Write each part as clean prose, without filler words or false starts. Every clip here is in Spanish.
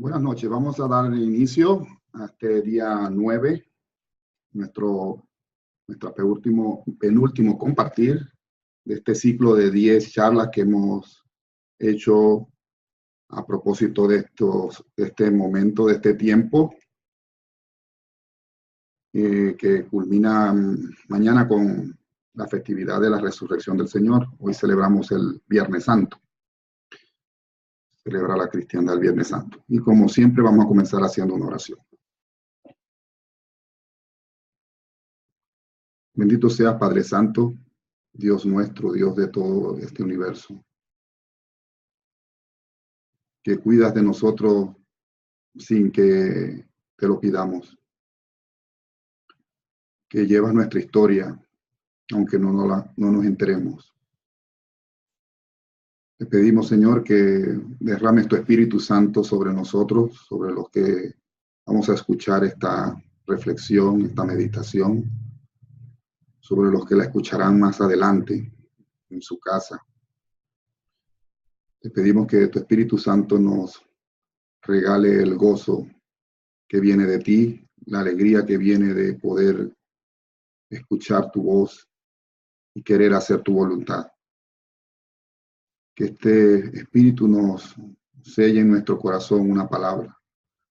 Buenas noches. Vamos a dar inicio a este día 9, nuestro penúltimo compartir de este ciclo de 10 charlas que hemos hecho a propósito de este momento, de este tiempo, que culmina mañana con la festividad de la resurrección del Señor. Hoy celebramos el Viernes Santo. Celebra la cristiandad el Viernes Santo. Y como siempre vamos a comenzar haciendo una oración. Bendito seas, Padre Santo, Dios nuestro, Dios de todo este universo, que cuidas de nosotros sin que te lo pidamos, que llevas nuestra historia, aunque no nos enteremos. Te pedimos, Señor, que derrames tu Espíritu Santo sobre nosotros, sobre los que vamos a escuchar esta reflexión, esta meditación, sobre los que la escucharán más adelante en su casa. Te pedimos que tu Espíritu Santo nos regale el gozo que viene de ti, la alegría que viene de poder escuchar tu voz y querer hacer tu voluntad. Que este Espíritu nos selle en nuestro corazón una palabra,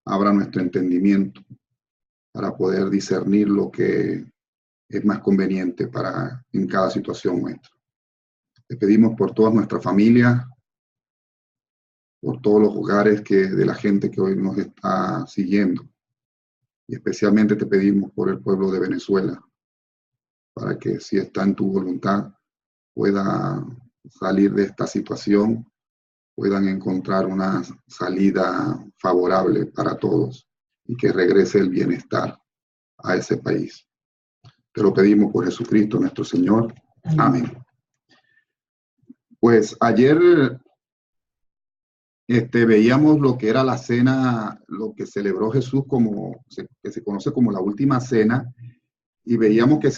abra nuestro entendimiento para poder discernir lo que es más conveniente en cada situación nuestra. Te pedimos por todas nuestras familias, por todos los hogares de la gente que hoy nos está siguiendo. Y especialmente te pedimos por el pueblo de Venezuela, para que si está en tu voluntad pueda salir de esta situación, puedan encontrar una salida favorable para todos y que regrese el bienestar a ese país. Te lo pedimos por Jesucristo nuestro Señor. Amén. Pues ayer veíamos lo que era la cena, lo que celebró Jesús que se conoce como la última cena, y veíamos que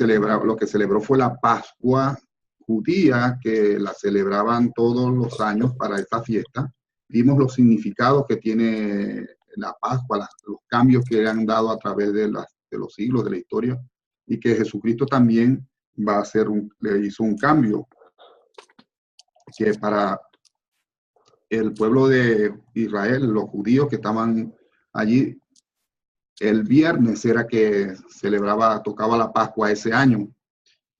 lo que celebró fue la Pascua judía, que la celebraban todos los años para esta fiesta. Vimos los significados que tiene la Pascua, los cambios que han dado a través de los siglos de la historia, y que Jesucristo también le hizo un cambio, que para el pueblo de Israel, los judíos que estaban allí, el viernes era que tocaba la Pascua ese año.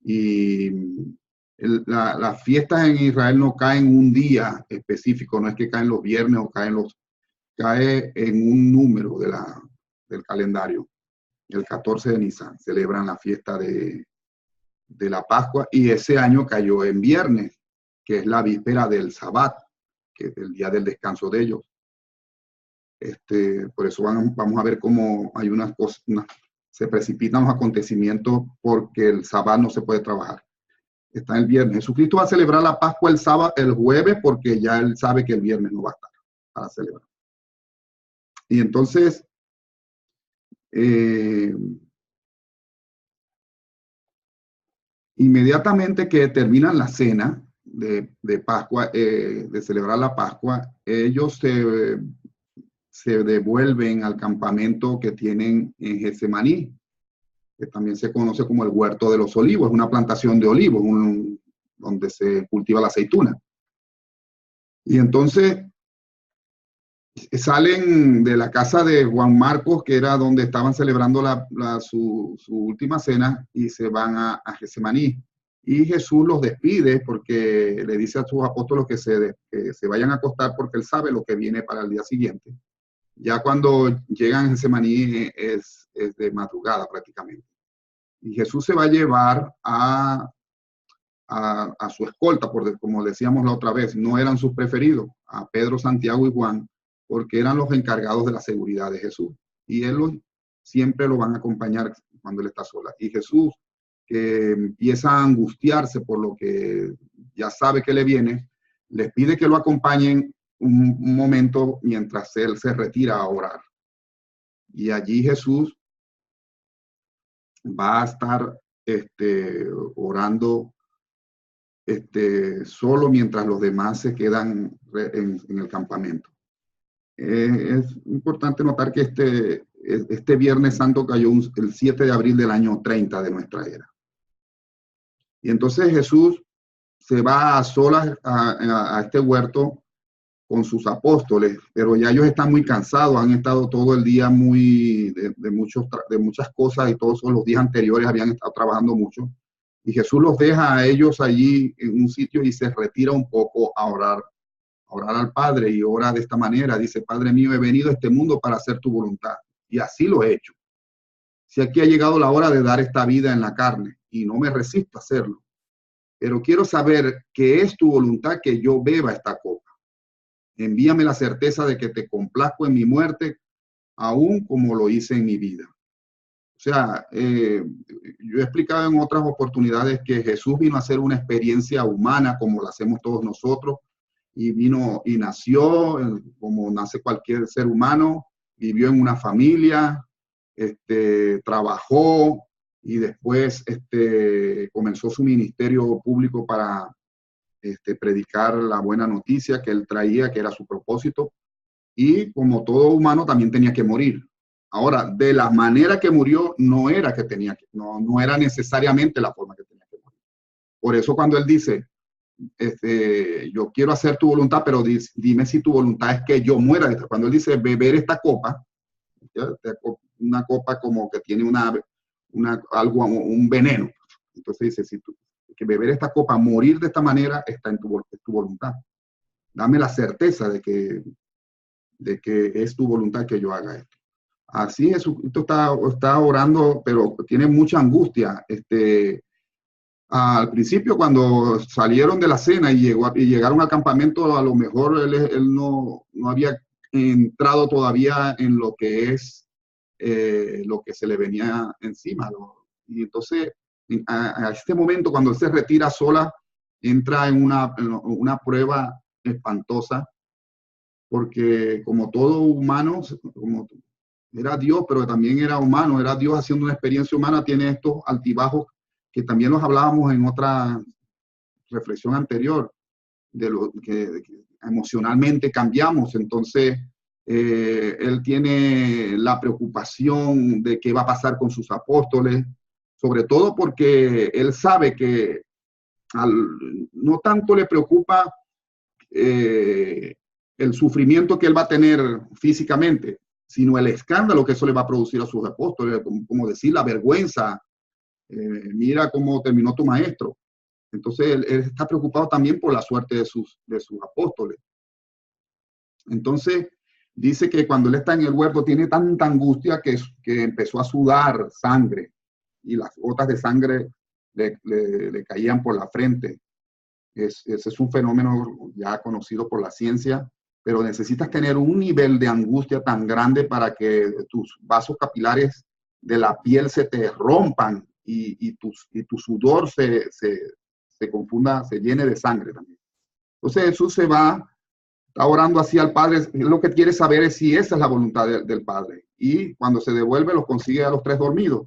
Y las fiestas en Israel no caen un día específico, no es que caen los viernes o cae en un número del calendario. El 14 de Nisan celebran la fiesta de la Pascua, y ese año cayó en viernes, que es la víspera del Sabbat, que es el día del descanso de ellos. Por eso vamos a ver cómo hay unas cosas, se precipitan los acontecimientos porque el Sabbat no se puede trabajar. Está el viernes. Jesucristo va a celebrar la Pascua el jueves, porque ya él sabe que el viernes no va a estar para celebrar. Y entonces, inmediatamente que terminan la cena de Pascua, de celebrar la Pascua, ellos se devuelven al campamento que tienen en Getsemaní, que también se conoce como el Huerto de los Olivos. Es una plantación de olivos, donde se cultiva la aceituna. Y entonces salen de la casa de Juan Marcos, que era donde estaban celebrando su última cena, y se van a Getsemaní. Y Jesús los despide porque le dice a sus apóstoles que se vayan a acostar, porque él sabe lo que viene para el día siguiente. Ya cuando llegan a Getsemaní es de madrugada prácticamente. Y Jesús se va a llevar a su escolta, como decíamos la otra vez, no eran sus preferidos, a Pedro, Santiago y Juan, porque eran los encargados de la seguridad de Jesús. Y siempre lo van a acompañar cuando él está sola. Y Jesús, que empieza a angustiarse por lo que ya sabe que le viene, les pide que lo acompañen un momento mientras él se retira a orar. Y allí Jesús va a estar orando solo, mientras los demás se quedan en el campamento. Es importante notar que este Viernes Santo cayó el 7 de abril del año 30 de nuestra era. Y entonces Jesús se va a solas a este huerto con sus apóstoles, pero ya ellos están muy cansados, han estado todo el día de muchas cosas y todos los días anteriores habían estado trabajando mucho. Y Jesús los deja a ellos allí en un sitio y se retira un poco a orar al Padre, y ora de esta manera. Dice: Padre mío, he venido a este mundo para hacer tu voluntad, y así lo he hecho. Si aquí ha llegado la hora de dar esta vida en la carne, y no me resisto a hacerlo, pero quiero saber que es tu voluntad que yo beba esta copa. Envíame la certeza de que te complazco en mi muerte, aún como lo hice en mi vida. O sea, yo he explicado en otras oportunidades que Jesús vino a hacer una experiencia humana como la hacemos todos nosotros, y vino y nació como nace cualquier ser humano, vivió en una familia, trabajó, y después comenzó su ministerio público para predicar la buena noticia que él traía, que era su propósito, y como todo humano también tenía que morir. Ahora, de la manera que murió no era que tenía que, no era necesariamente la forma que tenía que morir. Por eso cuando él dice, yo quiero hacer tu voluntad, pero dime si tu voluntad es que yo muera. Cuando él dice beber esta copa, una copa como que tiene algo, un veneno. Entonces dice, si tú, que beber esta copa, morir de esta manera, está en tu voluntad. Dame la certeza de que es tu voluntad que yo haga esto. Así Jesucristo está orando, pero tiene mucha angustia. Al principio, cuando salieron de la cena y llegaron al campamento, a lo mejor él no había entrado todavía en lo que es lo que se le venía encima. Y entonces, a este momento, cuando él se retira sola, entra en una prueba espantosa, porque como todo humano, era Dios, pero también era humano, era Dios haciendo una experiencia humana, tiene estos altibajos que también los hablábamos en otra reflexión anterior, de lo que emocionalmente cambiamos. Entonces, él tiene la preocupación de qué va a pasar con sus apóstoles, sobre todo porque él sabe que no tanto le preocupa el sufrimiento que él va a tener físicamente, sino el escándalo que eso le va a producir a sus apóstoles, como decir, la vergüenza. Mira cómo terminó tu maestro. Entonces él está preocupado también por la suerte de sus apóstoles. Entonces dice que cuando él está en el huerto tiene tanta angustia que empezó a sudar sangre, y las gotas de sangre le caían por la frente. Ese es un fenómeno ya conocido por la ciencia, pero necesitas tener un nivel de angustia tan grande para que tus vasos capilares de la piel se te rompan y tu sudor se confunda, se llene de sangre también. Entonces Jesús está orando así al Padre. Lo que quiere saber es si esa es la voluntad del Padre. Y cuando se devuelve, los consigue a los tres dormidos.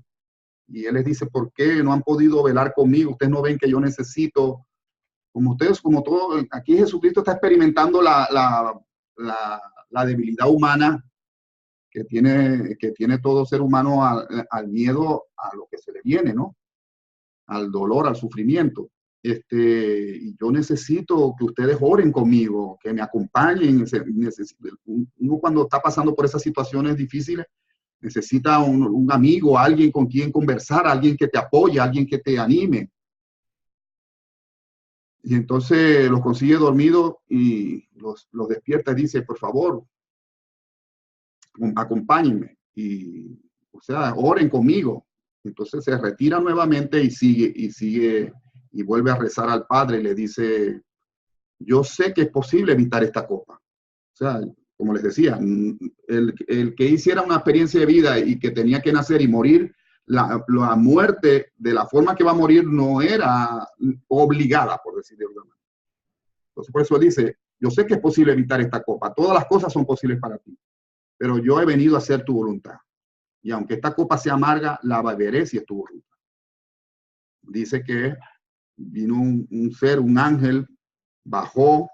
Y Él les dice: ¿por qué no han podido velar conmigo? Ustedes no ven que yo necesito, como ustedes, como todo, aquí Jesucristo está experimentando la debilidad humana que tiene todo ser humano al miedo a lo que se le viene, ¿no? Al dolor, al sufrimiento. Y yo necesito que ustedes oren conmigo, que me acompañen. Uno cuando está pasando por esas situaciones difíciles necesita un amigo, alguien con quien conversar, alguien que te apoye, alguien que te anime. Y entonces los consigue dormidos y los despierta y dice: por favor, acompáñenme, y, o sea, oren conmigo. Entonces se retira nuevamente y sigue y vuelve a rezar al Padre y le dice: yo sé que es posible evitar esta copa. O sea, como les decía, el que hiciera una experiencia de vida y que tenía que nacer y morir, la muerte de la forma que va a morir no era obligada, por decir de alguna manera. Entonces, por eso él dice: yo sé que es posible evitar esta copa, todas las cosas son posibles para ti, pero yo he venido a hacer tu voluntad. Y aunque esta copa sea amarga, la beberé si es tu voluntad. Dice que vino un ser, un ángel, bajó,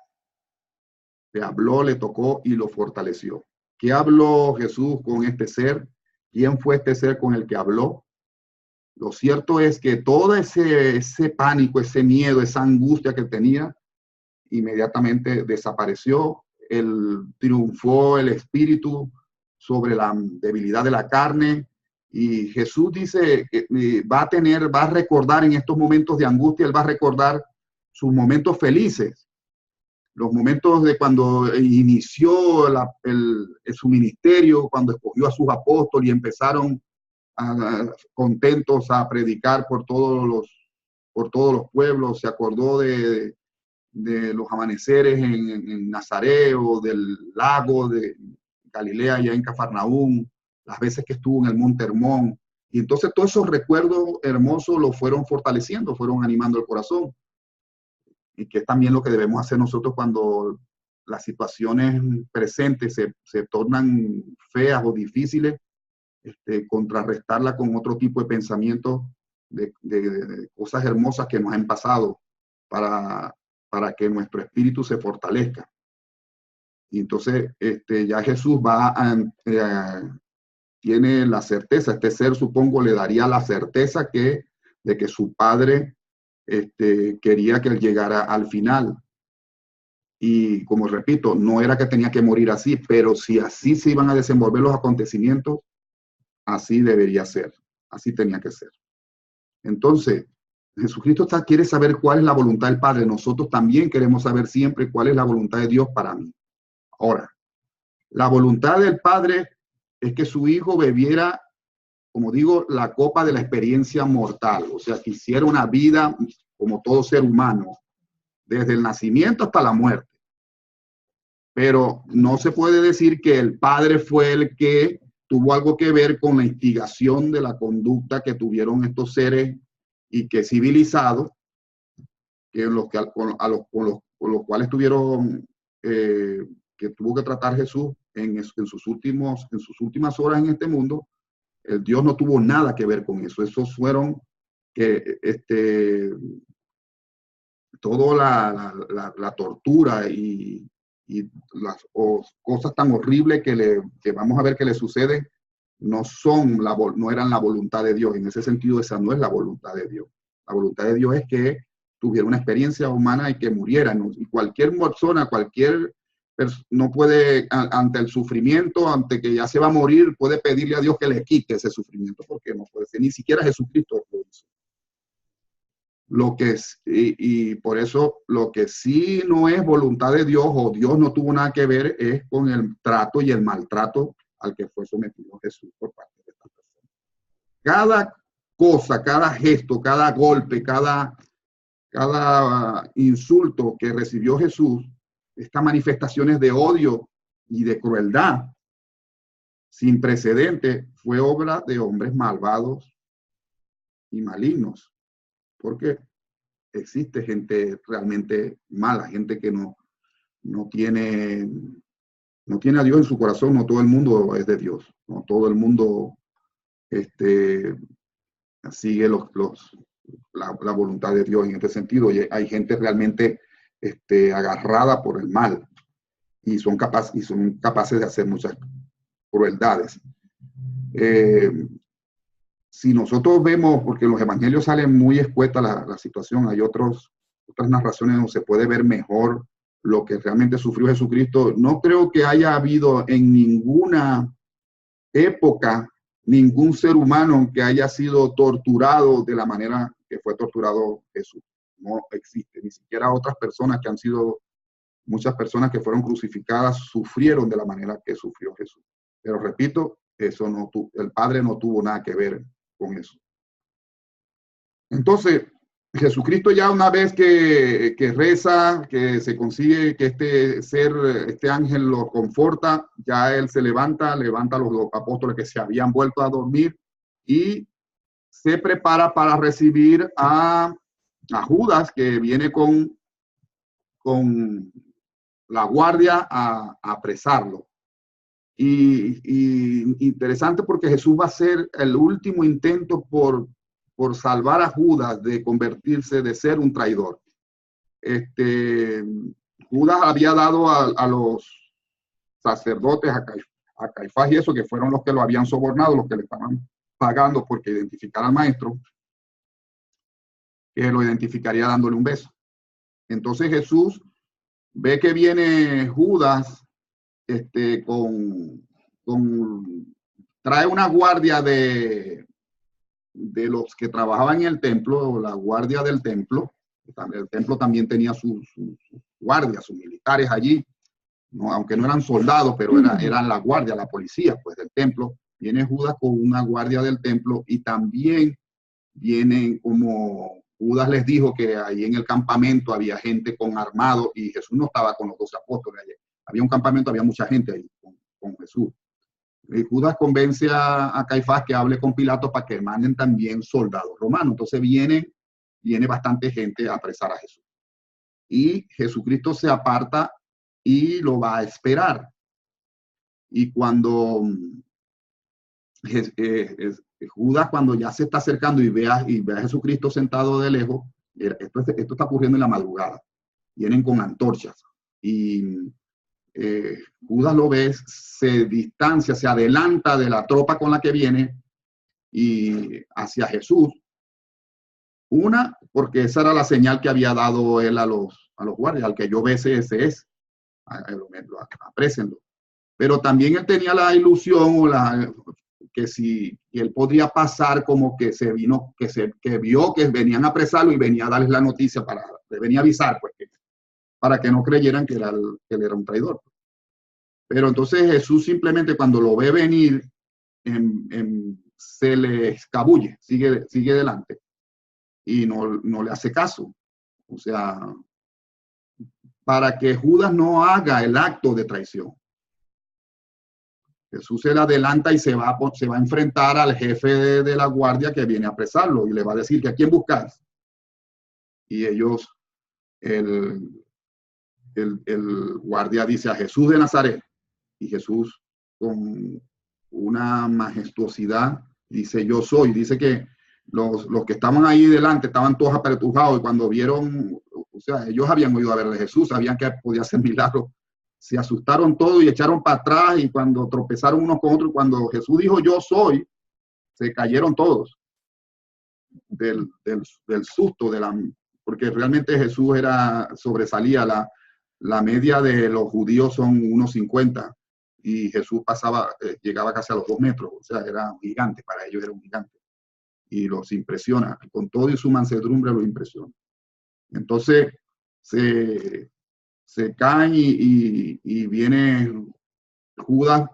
le habló, le tocó y lo fortaleció. ¿Qué habló Jesús con este ser? ¿Quién fue este ser con el que habló? Lo cierto es que todo ese pánico, ese miedo, esa angustia que tenía, inmediatamente desapareció. Triunfó el espíritu sobre la debilidad de la carne. Y Jesús dice que va a recordar en estos momentos de angustia, él va a recordar sus momentos felices, los momentos de cuando inició su ministerio, cuando escogió a sus apóstoles y empezaron contentos a predicar por todos los pueblos. Se acordó de los amaneceres en Nazaret, o del lago de Galilea, ya en Cafarnaúm, las veces que estuvo en el Monte Hermón. Y entonces todos esos recuerdos hermosos los fueron fortaleciendo, fueron animando el corazón. Y que es también lo que debemos hacer nosotros cuando las situaciones presentes se tornan feas o difíciles, contrarrestarla con otro tipo de pensamientos de cosas hermosas que nos han pasado para que nuestro espíritu se fortalezca. Y entonces ya Jesús tiene la certeza, este ser supongo le daría la certeza de que su padre quería que él llegara al final. Y como repito, no era que tenía que morir así, pero si así se iban a desenvolver los acontecimientos, así debería ser, así tenía que ser. Entonces, Jesucristo quiere saber cuál es la voluntad del Padre. Nosotros también queremos saber siempre cuál es la voluntad de Dios para mí. Ahora, la voluntad del Padre es que su Hijo bebiera, como digo, la copa de la experiencia mortal, o sea, que hiciera una vida como todo ser humano, desde el nacimiento hasta la muerte. Pero no se puede decir que el Padre fue el que tuvo algo que ver con la instigación de la conducta que tuvieron estos seres y que civilizados, con los cuales tuvieron, que tuvo que tratar Jesús en sus últimas horas en este mundo. El Dios no tuvo nada que ver con eso. Esos fueron toda la tortura y las cosas tan horribles que vamos a ver que le suceden, no eran la voluntad de Dios. En ese sentido, esa no es la voluntad de Dios. La voluntad de Dios es que tuviera una experiencia humana y que muriera. Y cualquier persona, no puede, ante el sufrimiento, ante que ya se va a morir, puede pedirle a Dios que le quite ese sufrimiento, porque no puede ser. Ni siquiera Jesucristo lo hizo. Y por eso lo que sí no es voluntad de Dios, o Dios no tuvo nada que ver, es con el trato y el maltrato al que fue sometido Jesús por parte de esta persona. Cada cosa, cada gesto, cada golpe, cada insulto que recibió Jesús, estas manifestaciones de odio y de crueldad sin precedente, fue obra de hombres malvados y malignos. Porque existe gente realmente mala, gente que no tiene a Dios en su corazón. No todo el mundo es de Dios, no todo el mundo sigue la voluntad de Dios en este sentido. Y hay gente realmente agarrada por el mal y son capaces de hacer muchas crueldades. Si nosotros vemos, porque en los evangelios salen muy escueta la situación, hay otras narraciones donde se puede ver mejor lo que realmente sufrió Jesucristo. No creo que haya habido en ninguna época ningún ser humano que haya sido torturado de la manera que fue torturado Jesús. No existe, ni siquiera otras personas que han sido, muchas personas que fueron crucificadas sufrieron de la manera que sufrió Jesús. Pero repito, el Padre no tuvo nada que ver con eso. Entonces, Jesucristo, ya una vez que reza, que se consigue que este ángel lo conforta, ya él se levanta a los apóstoles que se habían vuelto a dormir y se prepara para recibir a Judas, que viene con la guardia a apresarlo. Y interesante, porque Jesús va a hacer el último intento por salvar a Judas de convertirse, de ser un traidor. Judas había dado a los sacerdotes, a Caifás y eso, que fueron los que lo habían sobornado, los que le estaban pagando porque identificara al maestro, que lo identificaría dándole un beso. Entonces Jesús ve que viene Judas trae una guardia de los que trabajaban en el templo, la guardia del templo. El templo también tenía sus guardias, sus militares allí, ¿no? Aunque no eran soldados, pero eran la guardia, la policía pues, del templo. Viene Judas con una guardia del templo y también vienen como Judas les dijo que ahí en el campamento había gente con armado y Jesús no estaba con los 12 apóstoles. Había un campamento, había mucha gente ahí con Jesús. Y Judas convence a Caifás que hable con Pilato para que manden también soldados romanos. Entonces viene bastante gente a apresar a Jesús. Y Jesucristo se aparta y lo va a esperar. Y cuando Judas, cuando ya se está acercando y ve a Jesucristo sentado de lejos, esto está ocurriendo en la madrugada, vienen con antorchas y Judas lo ve, se distancia, se adelanta de la tropa con la que viene y hacia Jesús. Una, porque esa era la señal que había dado él a los guardias, al que yo bese, ese es, aprécenlo. Pero también él tenía la ilusión que si él podría pasar como que que vio que venían a apresarlo y venía a darles la noticia venía a avisar, pues, para que no creyeran que él era un traidor. Pero entonces Jesús simplemente cuando lo ve venir, se le escabulle, sigue adelante y no le hace caso. O sea, para que Judas no haga el acto de traición. Jesús se le adelanta y se va a enfrentar al jefe de la guardia que viene a apresarlo y le va a decir que a quién buscas. Y ellos, el guardia dice a Jesús de Nazaret. Y Jesús, con una majestuosidad, dice, yo soy. Dice que los que estaban ahí delante estaban todos apretujados y cuando vieron, o sea, ellos habían oído hablar de Jesús, sabían que podía hacer milagros. Se asustaron todos y echaron para atrás y cuando tropezaron unos con otros, cuando Jesús dijo yo soy, se cayeron todos del susto, porque realmente Jesús sobresalía, la media de los judíos son 1,50 y Jesús llegaba casi a los 2 metros, o sea, era un gigante, para ellos era un gigante. Y los impresiona, con todo y su mansedumbre los impresiona. Entonces, se caen y viene Judas,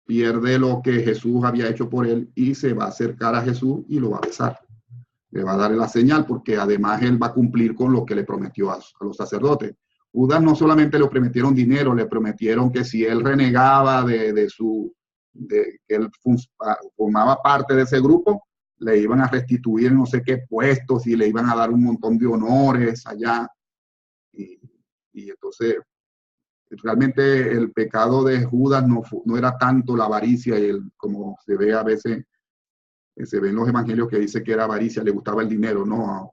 pierde lo que Jesús había hecho por él y se va a acercar a Jesús y lo va a besar. Le va a dar la señal porque además él va a cumplir con lo que le prometió a los sacerdotes. Judas no solamente le prometieron dinero, le prometieron que si él renegaba que él formaba parte de ese grupo, le iban a restituir no sé qué puestos y le iban a dar un montón de honores allá. Y entonces, realmente el pecado de Judas no era tanto la avaricia, como se ve a veces, se ve en los evangelios que dice que era avaricia, le gustaba el dinero. No,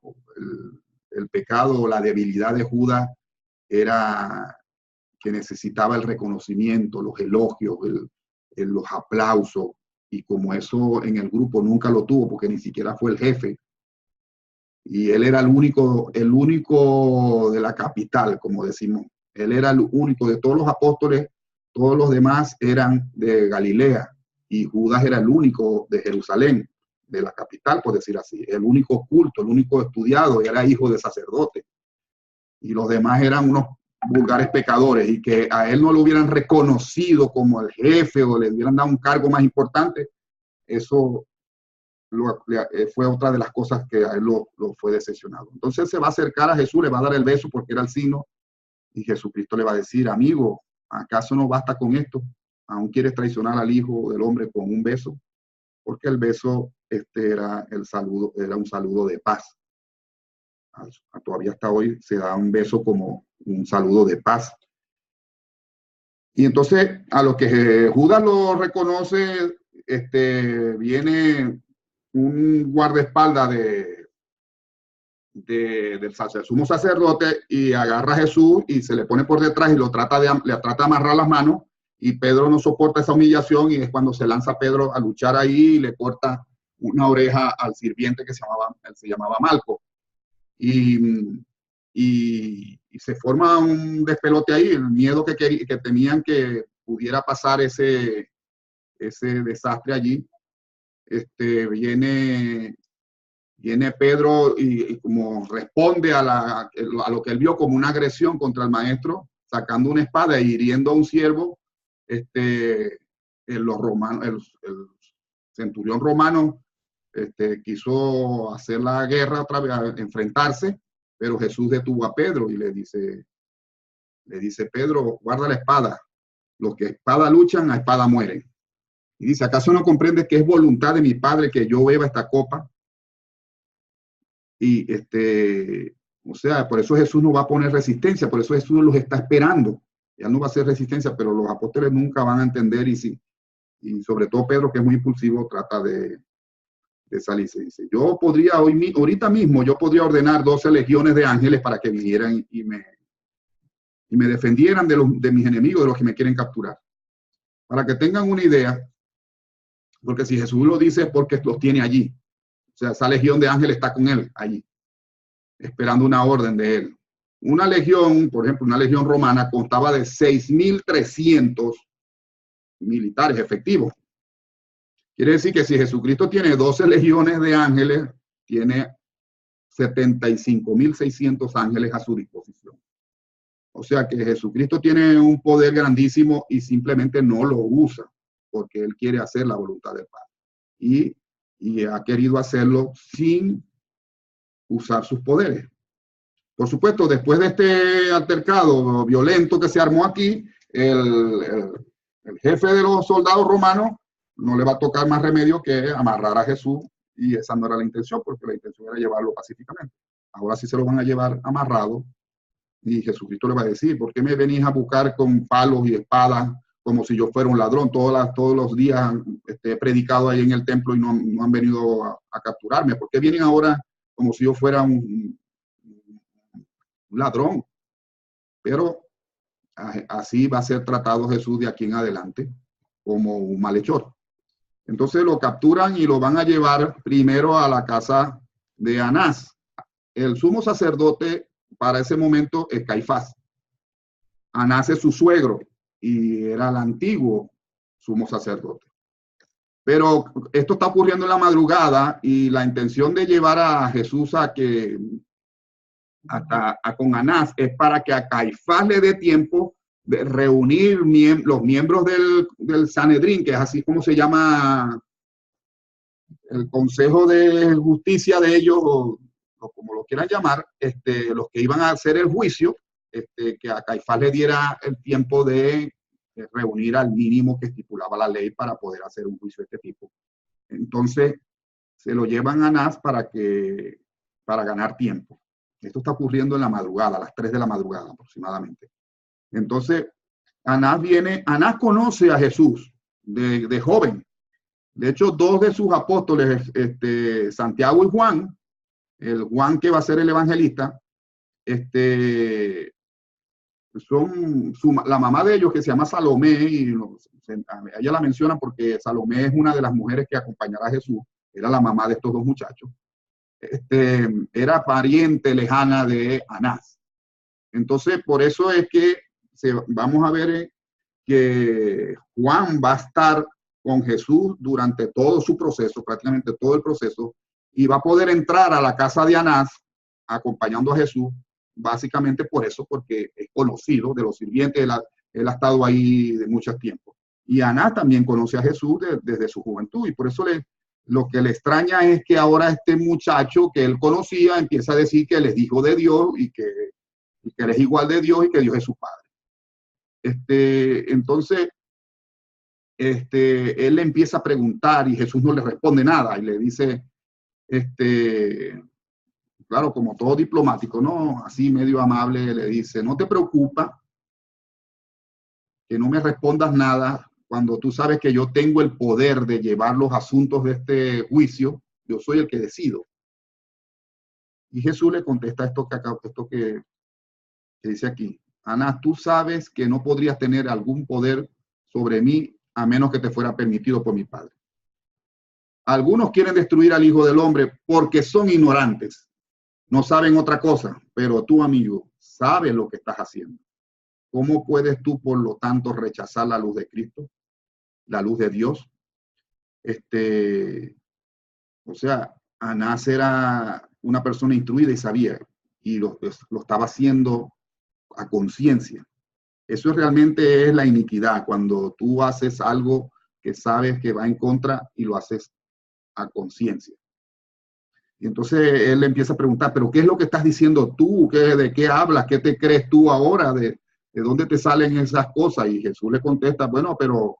el pecado, la debilidad de Judas era que necesitaba el reconocimiento, los elogios, los aplausos, y como eso en el grupo nunca lo tuvo porque ni siquiera fue el jefe, y él era el único de la capital, como decimos. Él era el único de todos los apóstoles, todos los demás eran de Galilea y Judas era el único de Jerusalén, de la capital, por decir así, el único culto, el único estudiado, era hijo de sacerdote. Y los demás eran unos vulgares pecadores, y que a él no lo hubieran reconocido como el jefe o le hubieran dado un cargo más importante, eso fue otra de las cosas que a él lo fue decepcionado. Entonces se va a acercar a Jesús, le va a dar el beso porque era el signo, y Jesucristo le va a decir, amigo, ¿acaso no basta con esto? ¿Aún quieres traicionar al Hijo del Hombre con un beso? Porque el beso era un saludo de paz. Todavía hasta hoy se da un beso como un saludo de paz. Y entonces a lo que Judas lo reconoce, viene un guardaespaldas del sumo sacerdote y agarra a Jesús y se le pone por detrás y le trata de amarrar las manos y Pedro no soporta esa humillación y es cuando se lanza Pedro a luchar ahí y le corta una oreja al sirviente que se llamaba Malco. Y se forma un despelote ahí, el miedo que tenían que pudiera pasar ese desastre allí. Viene Pedro y como responde a lo que él vio como una agresión contra el maestro, sacando una espada e hiriendo a un siervo. Los romanos, el centurión romano quiso hacer la guerra otra vez, enfrentarse, pero Jesús detuvo a Pedro y le dice, Pedro, guarda la espada. Los que espada luchan, a espada mueren. Y dice, ¿acaso no comprendes que es voluntad de mi Padre que yo beba esta copa? Y o sea, por eso Jesús no va a poner resistencia, por eso Jesús los está esperando. Ya no va a hacer resistencia, pero los apóstoles nunca van a entender y sobre todo Pedro, que es muy impulsivo, trata de salirse. Dice, yo podría ahorita mismo, yo podría ordenar 12 legiones de ángeles para que vinieran y me defendieran de mis enemigos, de los que me quieren capturar. Para que tengan una idea, porque si Jesús lo dice es porque los tiene allí. O sea, esa legión de ángeles está con él allí, esperando una orden de él. Una legión, por ejemplo, una legión romana constaba de 6.300 militares efectivos. Quiere decir que si Jesucristo tiene 12 legiones de ángeles, tiene 75.600 ángeles a su disposición. O sea que Jesucristo tiene un poder grandísimo y simplemente no lo usa porque él quiere hacer la voluntad del Padre. Y ha querido hacerlo sin usar sus poderes. Por supuesto, después de este altercado violento que se armó aquí, el jefe de los soldados romanos no le va a tocar más remedio que amarrar a Jesús, y esa no era la intención, porque la intención era llevarlo pacíficamente. Ahora sí se lo van a llevar amarrado, y Jesucristo le va a decir, ¿por qué me venís a buscar con palos y espadas como si yo fuera un ladrón? Todos los días he predicado ahí en el templo y no han venido a capturarme. ¿Por qué vienen ahora como si yo fuera un ladrón? Pero así va a ser tratado Jesús de aquí en adelante, como un malhechor. Entonces lo capturan y lo van a llevar primero a la casa de Anás. El sumo sacerdote para ese momento es Caifás. Anás es su suegro y era el antiguo sumo sacerdote. Pero esto está ocurriendo en la madrugada y la intención de llevar a Jesús con Anás es para que a Caifás le dé tiempo de reunir los miembros del Sanedrín, que es así como se llama el Consejo de Justicia de ellos, o como lo quieran llamar, los que iban a hacer el juicio, que a Caifás le diera el tiempo de reunir al mínimo que estipulaba la ley para poder hacer un juicio de este tipo. Entonces, se lo llevan a Anás para ganar tiempo. Esto está ocurriendo en la madrugada, a las 3 de la madrugada aproximadamente. Entonces, Anás conoce a Jesús de joven. De hecho, 2 de sus apóstoles, Santiago y Juan, el Juan que va a ser el evangelista, son la mamá de ellos, que se llama Salomé, y ella la menciona porque Salomé es una de las mujeres que acompañará a Jesús, era la mamá de estos 2 muchachos. Era pariente lejana de Anás. Entonces, por eso es que vamos a ver que Juan va a estar con Jesús durante todo su proceso, prácticamente todo el proceso, y va a poder entrar a la casa de Anás acompañando a Jesús, básicamente por eso, porque es conocido de los sirvientes, él ha estado ahí de mucho tiempo. Y Anás también conoce a Jesús desde su juventud, y por eso lo que le extraña es que ahora este muchacho que él conocía empieza a decir que él es hijo de Dios y que él es igual de Dios y que Dios es su padre. Entonces, él le empieza a preguntar y Jesús no le responde nada y le dice, claro, como todo diplomático, ¿no? Así medio amable, le dice, no te preocupa que no me respondas nada cuando tú sabes que yo tengo el poder de llevar los asuntos de este juicio, yo soy el que decido. Y Jesús le contesta esto que dice aquí, Anás, tú sabes que no podrías tener algún poder sobre mí, a menos que te fuera permitido por mi Padre. Algunos quieren destruir al Hijo del Hombre porque son ignorantes, no saben otra cosa, pero tú, amigo, sabes lo que estás haciendo. ¿Cómo puedes tú, por lo tanto, rechazar la luz de Cristo, la luz de Dios? O sea, Anás era una persona instruida y sabía, y lo estaba haciendo a conciencia. Eso realmente es la iniquidad, cuando tú haces algo que sabes que va en contra y lo haces a conciencia. Y entonces él le empieza a preguntar, pero ¿qué es lo que estás diciendo tú? ¿De qué hablas? ¿Qué te crees tú ahora? ¿De dónde te salen esas cosas? Y Jesús le contesta, bueno, pero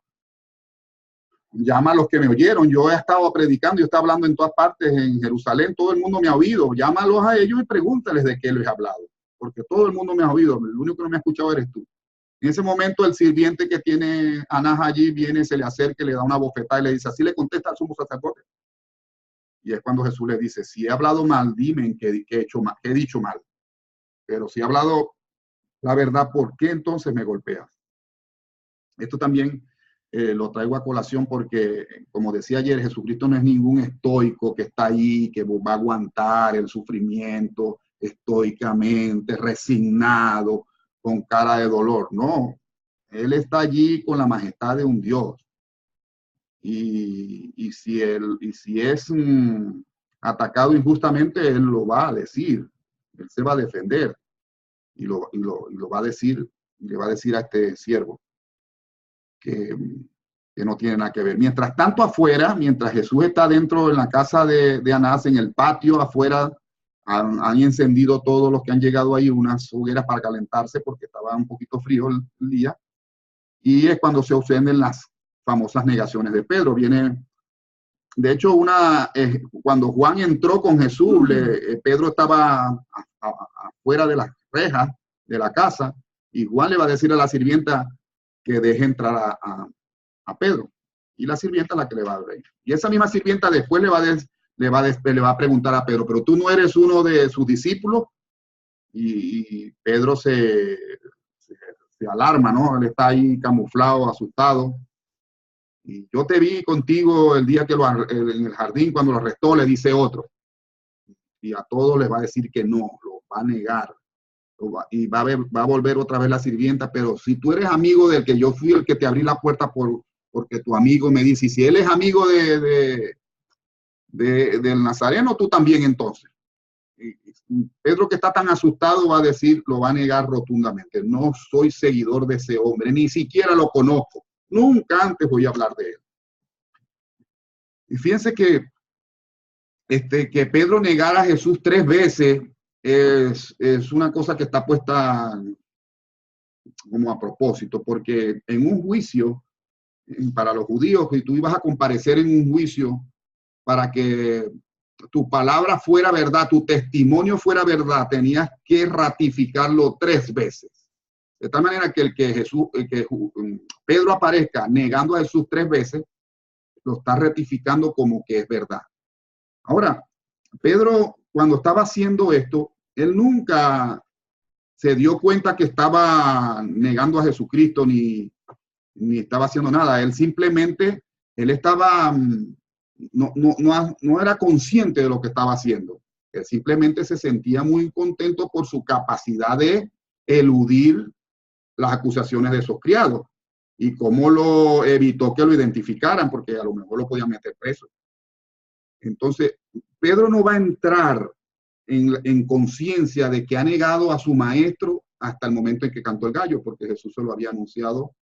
llama a los que me oyeron. Yo he estado predicando, yo estaba hablando en todas partes, en Jerusalén, todo el mundo me ha oído. Llámalos a ellos y pregúntales de qué les he hablado, porque todo el mundo me ha oído. El único que no me ha escuchado eres tú. En ese momento el sirviente que tiene Anás allí viene, se le acerca, le da una bofetada y le dice, así le contesta al sumo sacerdote. Y es cuando Jesús le dice, si he hablado mal, dime en qué he hecho mal, qué he dicho mal. Pero si he hablado la verdad, ¿por qué entonces me golpeas? Esto también lo traigo a colación porque, como decía ayer, Jesucristo no es ningún estoico que está ahí, que va a aguantar el sufrimiento estoicamente, resignado, con cara de dolor. No, Él está allí con la majestad de un Dios. Y si es atacado injustamente, Él lo va a decir. Él se va a defender y lo va a decir, y le va a decir a este siervo que no tiene nada que ver. Mientras tanto afuera, mientras Jesús está dentro en la casa de Anás, en el patio afuera, han encendido todos los que han llegado ahí unas hogueras para calentarse porque estaba un poquito frío el día. Y es cuando se obtienen las famosas negaciones de Pedro. Viene, de hecho, cuando Juan entró con Jesús, Pedro estaba afuera de las rejas de la casa y Juan le va a decir a la sirvienta que deje entrar a Pedro. Y la sirvienta la que le va a abrir. Y esa misma sirvienta después le va a preguntar a Pedro, pero tú no eres uno de sus discípulos. Y Pedro se alarma, ¿no? Él está ahí camuflado, asustado. Y yo te vi contigo el día que en el jardín, cuando lo arrestó, le dice otro. Y a todos les va a decir que no, lo va a negar. Y va a volver otra vez la sirvienta, pero si tú eres amigo del que yo fui el que te abrí la puerta porque tu amigo me dice, y si él es amigo del Nazareno, tú también entonces. Y Pedro, que está tan asustado, va a decir, lo va a negar rotundamente. No soy seguidor de ese hombre, ni siquiera lo conozco. Nunca antes voy a hablar de él. Y fíjense que Pedro negara a Jesús 3 veces es una cosa que está puesta como a propósito, porque en un juicio, para los judíos, si tú ibas a comparecer en un juicio para que tu palabra fuera verdad, tu testimonio fuera verdad, tenías que ratificarlo 3 veces. De tal manera que Pedro aparezca negando a Jesús 3 veces, lo está ratificando como que es verdad. Ahora, Pedro, cuando estaba haciendo esto, él nunca se dio cuenta que estaba negando a Jesucristo ni estaba haciendo nada. Él simplemente, él estaba, no era consciente de lo que estaba haciendo. Él simplemente se sentía muy contento por su capacidad de eludir las acusaciones de esos criados y cómo lo evitó que lo identificaran, porque a lo mejor lo podían meter preso. Entonces, Pedro no va a entrar en conciencia de que ha negado a su maestro hasta el momento en que cantó el gallo, porque Jesús se lo había anunciado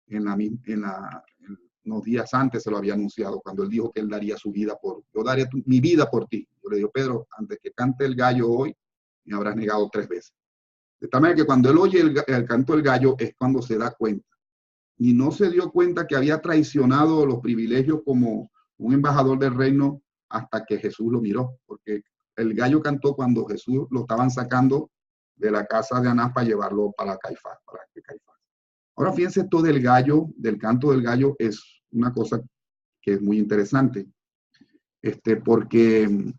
unos días antes, se lo había anunciado cuando él dijo que él daría su vida yo daré mi vida por ti. Yo le digo, Pedro, antes que cante el gallo hoy, me habrás negado 3 veces. De tal manera que cuando él oye el canto del gallo es cuando se da cuenta. Y no se dio cuenta que había traicionado los privilegios como un embajador del reino hasta que Jesús lo miró, porque el gallo cantó cuando Jesús lo estaban sacando de la casa de Anás para llevarlo para Caifás, Ahora fíjense, esto del canto del gallo es una cosa que es muy interesante, porque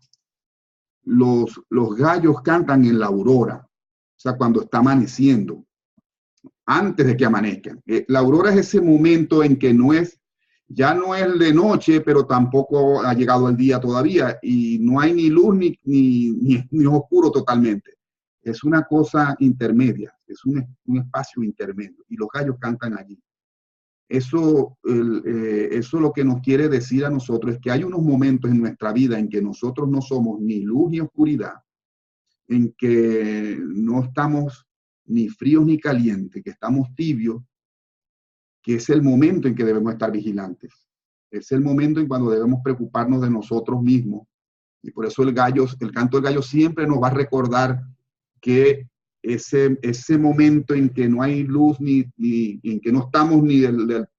los gallos cantan en la aurora, o sea, cuando está amaneciendo. antes de que amanezca. La aurora es ese momento en que ya no es de noche, pero tampoco ha llegado el día todavía y no hay ni luz ni oscuro totalmente. Es una cosa intermedia, es un espacio intermedio y los gallos cantan allí. Eso lo que nos quiere decir a nosotros es que hay unos momentos en nuestra vida en que nosotros no somos ni luz ni oscuridad, en que no estamos ni fríos ni calientes, que estamos tibios, que es el momento en que debemos estar vigilantes. Es el momento en cuando debemos preocuparnos de nosotros mismos. Y por eso el canto del gallo siempre nos va a recordar que ese momento en que no hay luz ni en que no estamos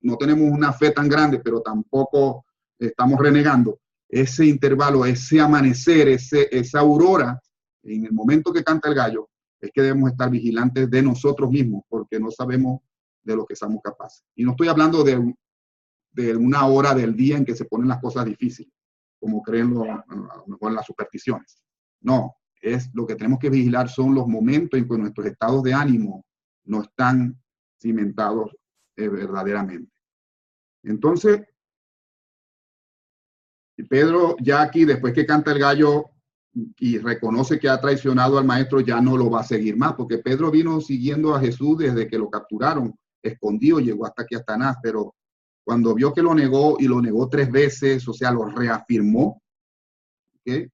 no tenemos una fe tan grande, pero tampoco estamos renegando, ese intervalo, ese amanecer, esa aurora, en el momento que canta el gallo, es que debemos estar vigilantes de nosotros mismos, porque no sabemos de lo que somos capaces. Y no estoy hablando de una hora del día en que se ponen las cosas difíciles, como creen a lo mejor las supersticiones. No, es lo que tenemos que vigilar son los momentos en que nuestros estados de ánimo no están cimentados verdaderamente. Entonces, Pedro ya aquí, después que canta el gallo y reconoce que ha traicionado al maestro, ya no lo va a seguir más, porque Pedro vino siguiendo a Jesús desde que lo capturaron, escondido, llegó hasta aquí hasta Anás, pero cuando vio que lo negó y lo negó 3 veces, o sea, lo reafirmó, ¿okay?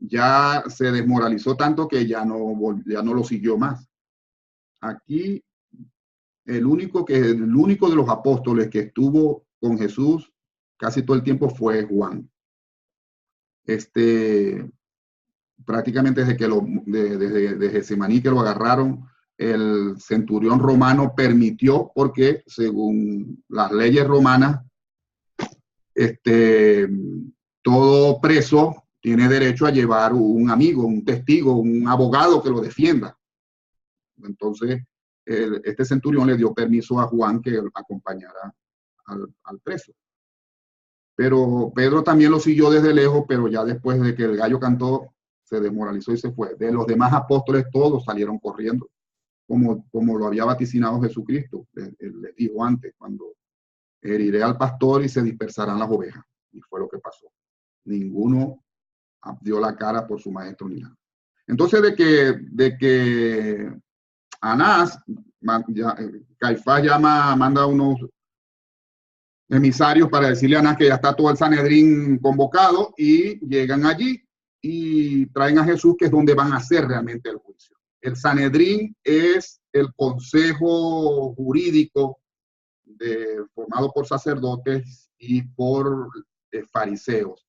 Ya se desmoralizó tanto que ya no lo siguió más. Aquí, el único de los apóstoles que estuvo con Jesús casi todo el tiempo fue Juan. Prácticamente desde Getsemaní que lo agarraron, el centurión romano permitió, porque según las leyes romanas, todo preso tiene derecho a llevar un amigo, un testigo, un abogado que lo defienda. Entonces, este centurión le dio permiso a Juan que acompañara al preso. Pero Pedro también lo siguió desde lejos, pero ya después de que el gallo cantó, se desmoralizó y se fue. De los demás apóstoles, todos salieron corriendo, como lo había vaticinado Jesucristo. Les dijo antes, cuando heriré al pastor y se dispersarán las ovejas. Y fue lo que pasó. Ninguno dio la cara por su maestro ni nada. Entonces, de que Anás, Caifás manda unos emisarios para decirle a Anás que ya está todo el Sanedrín convocado, y llegan allí y traen a Jesús, que es donde van a hacer realmente el juicio. El Sanedrín es el consejo jurídico formado por sacerdotes y por fariseos.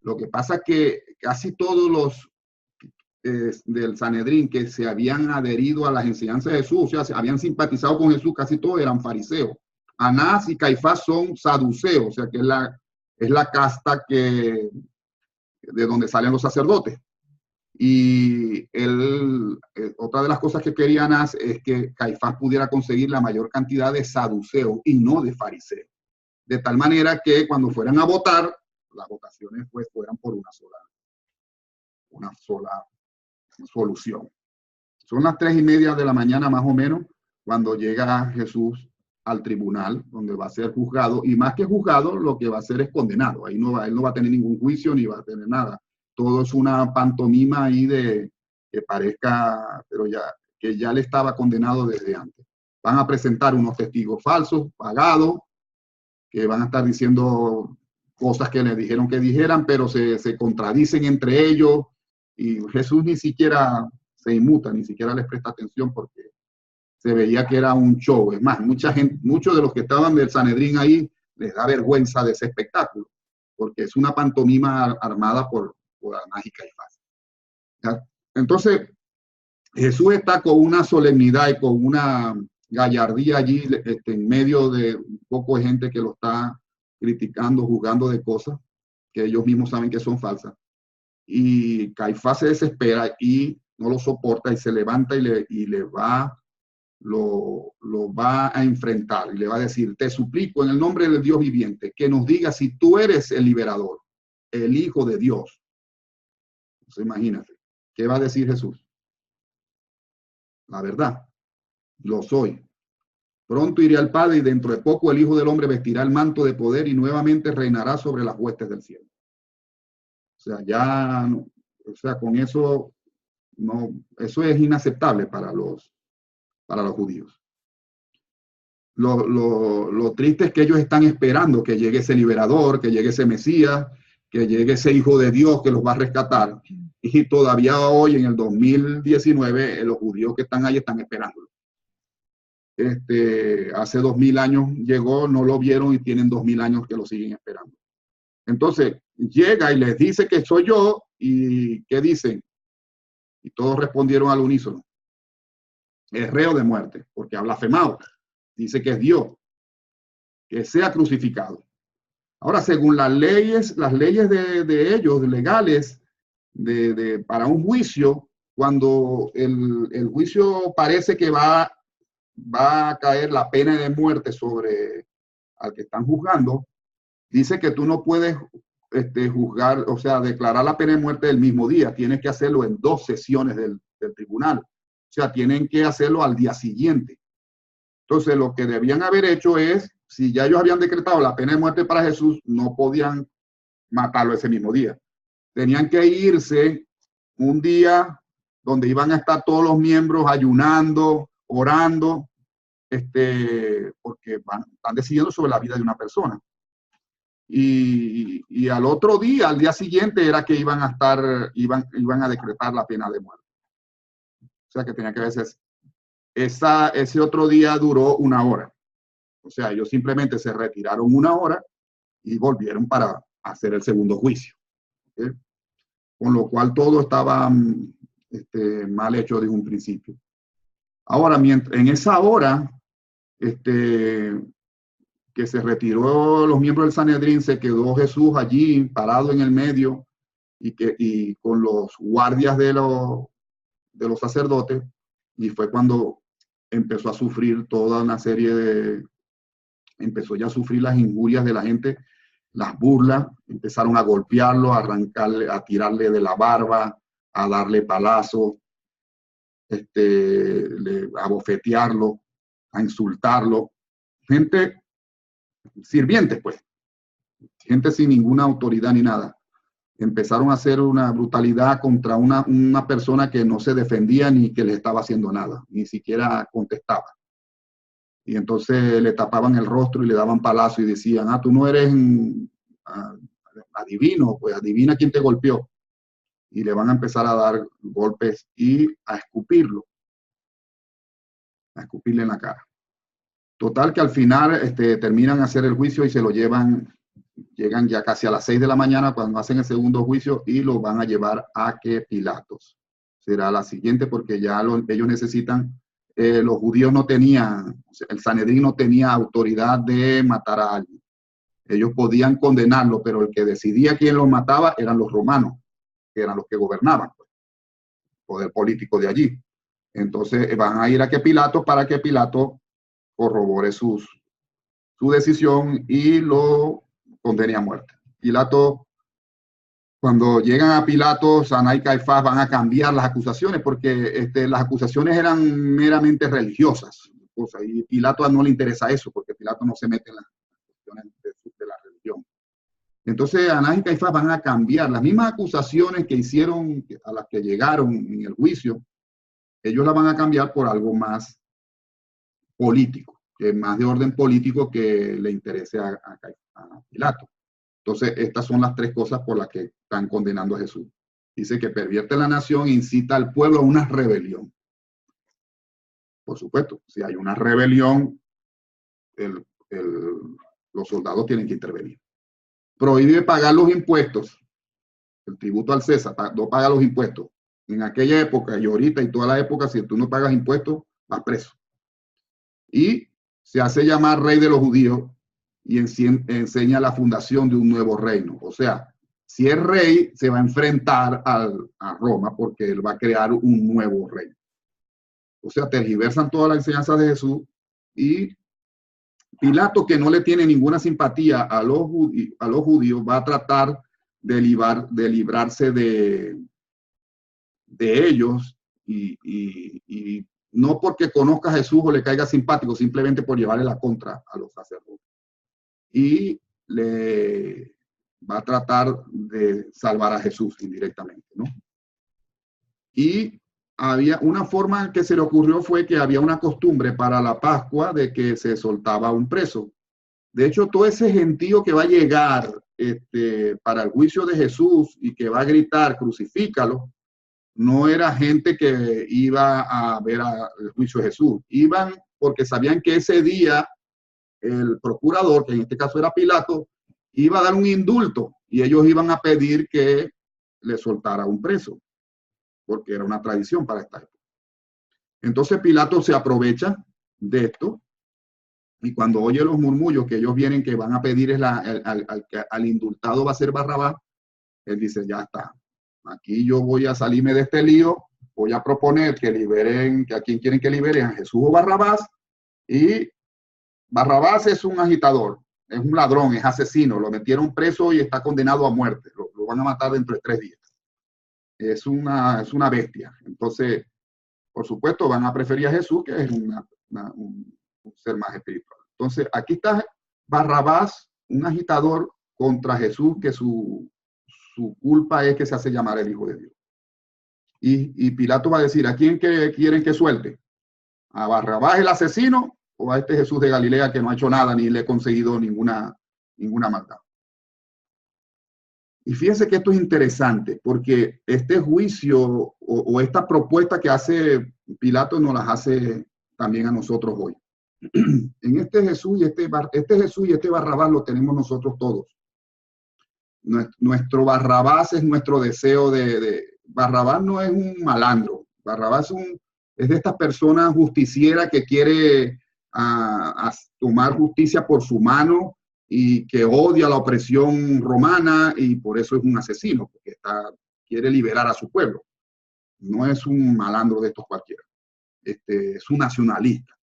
Lo que pasa es que casi todos los del Sanedrín que se habían adherido a las enseñanzas de Jesús, o sea, habían simpatizado con Jesús, casi todos eran fariseos. Anás y Caifás son saduceos, o sea, que es la casta de donde salen los sacerdotes. Y otra de las cosas que quería Anás es que Caifás pudiera conseguir la mayor cantidad de saduceos y no de fariseos. De tal manera que cuando fueran a votar, las votaciones pues fueran por una sola solución. Son las 3:30 de la mañana más o menos cuando llega Jesús al tribunal donde va a ser juzgado, y más que juzgado, lo que va a ser es condenado. Ahí él no va a tener ningún juicio ni va a tener nada. Todo es una pantomima ahí que parezca, pero que ya le estaba condenado desde antes. Van a presentar unos testigos falsos, pagados, que van a estar diciendo cosas que le dijeron que dijeran, pero se contradicen entre ellos, y Jesús ni siquiera se inmuta, ni siquiera les presta atención, porque se veía que era un show. Es más, muchos de los que estaban del Sanedrín ahí les da vergüenza de ese espectáculo, porque es una pantomima armada por Anás y Caifás. ¿Ya? Entonces, Jesús está con una solemnidad y con una gallardía allí, en medio de un poco de gente que lo está criticando, juzgando de cosas que ellos mismos saben que son falsas. Y Caifás se desespera y no lo soporta, y se levanta y lo va a enfrentar y le va a decir: te suplico en el nombre del Dios viviente que nos digas si tú eres el liberador, el Hijo de Dios. Entonces, imagínate, ¿qué va a decir Jesús? La verdad. lo soy. Pronto iré al Padre y dentro de poco el Hijo del Hombre vestirá el manto de poder y nuevamente reinará sobre las huestes del cielo. O sea, ya, o sea, con eso, no, eso es inaceptable para los judíos. Lo triste es que ellos están esperando que llegue ese liberador, que llegue ese Mesías, que llegue ese Hijo de Dios que los va a rescatar. Y todavía hoy, en el 2019, los judíos que están ahí están esperándolo. Hace 2000 años llegó, no lo vieron y tienen 2000 años que lo siguen esperando. Entonces, llega y les dice que soy yo, y ¿qué dicen? Y todos respondieron al unísono: es reo de muerte, porque ha blasfemado. Dice que es Dios, que sea crucificado. Ahora, según las leyes de ellos, legales, para un juicio, cuando el juicio parece que va a caer la pena de muerte sobre al que están juzgando, dice que tú no puedes juzgar, o sea, declarar la pena de muerte el mismo día. Tienes que hacerlo en 2 sesiones del tribunal. O sea, tienen que hacerlo al día siguiente. Entonces, lo que debían haber hecho es, si ya ellos habían decretado la pena de muerte para Jesús, no podían matarlo ese mismo día. Tenían que irse un día donde iban a estar todos los miembros ayunando, orando, porque están decidiendo sobre la vida de una persona. Y al otro día, al día siguiente, era que iban a decretar la pena de muerte. O sea, que tenía que verse. Ese otro día duró 1 hora. O sea, ellos simplemente se retiraron 1 hora y volvieron para hacer el segundo juicio. ¿Okay? Con lo cual todo estaba mal hecho desde un principio. Ahora, en esa hora, que se retiró los miembros del Sanedrín, se quedó Jesús allí parado en el medio y con los guardias de los sacerdotes, y fue cuando empezó a sufrir toda una serie empezó ya a sufrir las injurias de la gente, las burlas, empezaron a golpearlo, a arrancarle, a tirarle de la barba, a darle palazos, a bofetearlo, a insultarlo. Gente sirvientes, pues, gente sin ninguna autoridad ni nada. Empezaron a hacer una brutalidad contra una persona que no se defendía ni que le estaba haciendo nada, ni siquiera contestaba. Y entonces le tapaban el rostro y le daban palazo y decían: tú no eres adivino, pues adivina quién te golpeó. Y le van a empezar a dar golpes y a escupirle en la cara. Total que al final terminan de hacer el juicio y se lo llegan ya casi a las 6 de la mañana cuando hacen el segundo juicio, y lo van a llevar a que Pilatos. Será la siguiente, porque ya ellos necesitan, los judíos no tenían, o sea, el Sanedrín no tenía autoridad de matar a alguien. Ellos podían condenarlo, pero el que decidía quién lo mataba eran los romanos, que eran los que gobernaban, pues, el poder político de allí. Entonces van a ir a que Pilatos para que Pilatos corrobore su decisión y lo condene a muerte. Pilato, cuando llegan a Pilato, Aná y Caifás van a cambiar las acusaciones, porque las acusaciones eran meramente religiosas. O sea, y Pilato no le interesa eso, porque Pilato no se mete en las cuestiones de la religión. Entonces, Aná y Caifás van a cambiar las mismas acusaciones que hicieron, a las que llegaron en el juicio. Ellos las van a cambiar por algo más político, que más de orden político que le interese a Pilato. Entonces, estas son las 3 cosas por las que están condenando a Jesús. Dice que pervierte la nación, incita al pueblo a una rebelión. Por supuesto, si hay una rebelión, los soldados tienen que intervenir. Prohíbe pagar los impuestos, el tributo al César, no paga los impuestos. En aquella época y ahorita y toda la época, si tú no pagas impuestos, vas preso. Y se hace llamar rey de los judíos y enseña la fundación de un nuevo reino. O sea, si es rey, se va a enfrentar a Roma, porque él va a crear un nuevo reino. O sea, tergiversan todas las enseñanzas de Jesús, y Pilato, que no le tiene ninguna simpatía a los judíos, va a tratar de librarse de ellos y no porque conozca a Jesús o le caiga simpático, simplemente por llevarle la contra a los sacerdotes. Y le va a tratar de salvar a Jesús indirectamente, ¿no? Y había una forma que se le ocurrió fue que había una costumbre para la Pascua de que se soltaba un preso. De hecho, todo ese gentío que va a llegar para el juicio de Jesús y que va a gritar, crucifícalo, no era gente que iba a ver el juicio de Jesús. Iban porque sabían que ese día el procurador, que en este caso era Pilato, iba a dar un indulto y ellos iban a pedir que le soltara un preso, porque era una tradición para esta época. Entonces Pilato se aprovecha de esto y cuando oye los murmullos que ellos vienen que van a pedir al indultado va a ser Barrabás, él dice, ya está, aquí yo voy a salirme de este lío, voy a proponer que liberen, que a quien quieren que liberen, a Jesús o Barrabás, y Barrabás es un agitador, es un ladrón, es asesino, lo metieron preso y está condenado a muerte, lo van a matar dentro de 3 días. Es una bestia. Entonces, por supuesto, van a preferir a Jesús, que es un ser más espiritual. Entonces, aquí está Barrabás, un agitador contra Jesús, que su culpa es que se hace llamar el Hijo de Dios. Y Pilato va a decir, ¿a quién quieren que suelte? ¿A Barrabás el asesino o a este Jesús de Galilea que no ha hecho nada ni le ha conseguido ninguna maldad? Y fíjense que esto es interesante porque este juicio o esta propuesta que hace Pilato nos las hace también a nosotros hoy. En este Jesús y este Barrabás lo tenemos nosotros todos. Nuestro Barrabás es nuestro deseo Barrabás no es un malandro. Barrabás es de estas personas justicieras que quiere tomar justicia por su mano y que odia la opresión romana y por eso es un asesino, porque quiere liberar a su pueblo. No es un malandro de estos cualquiera. Es un nacionalista.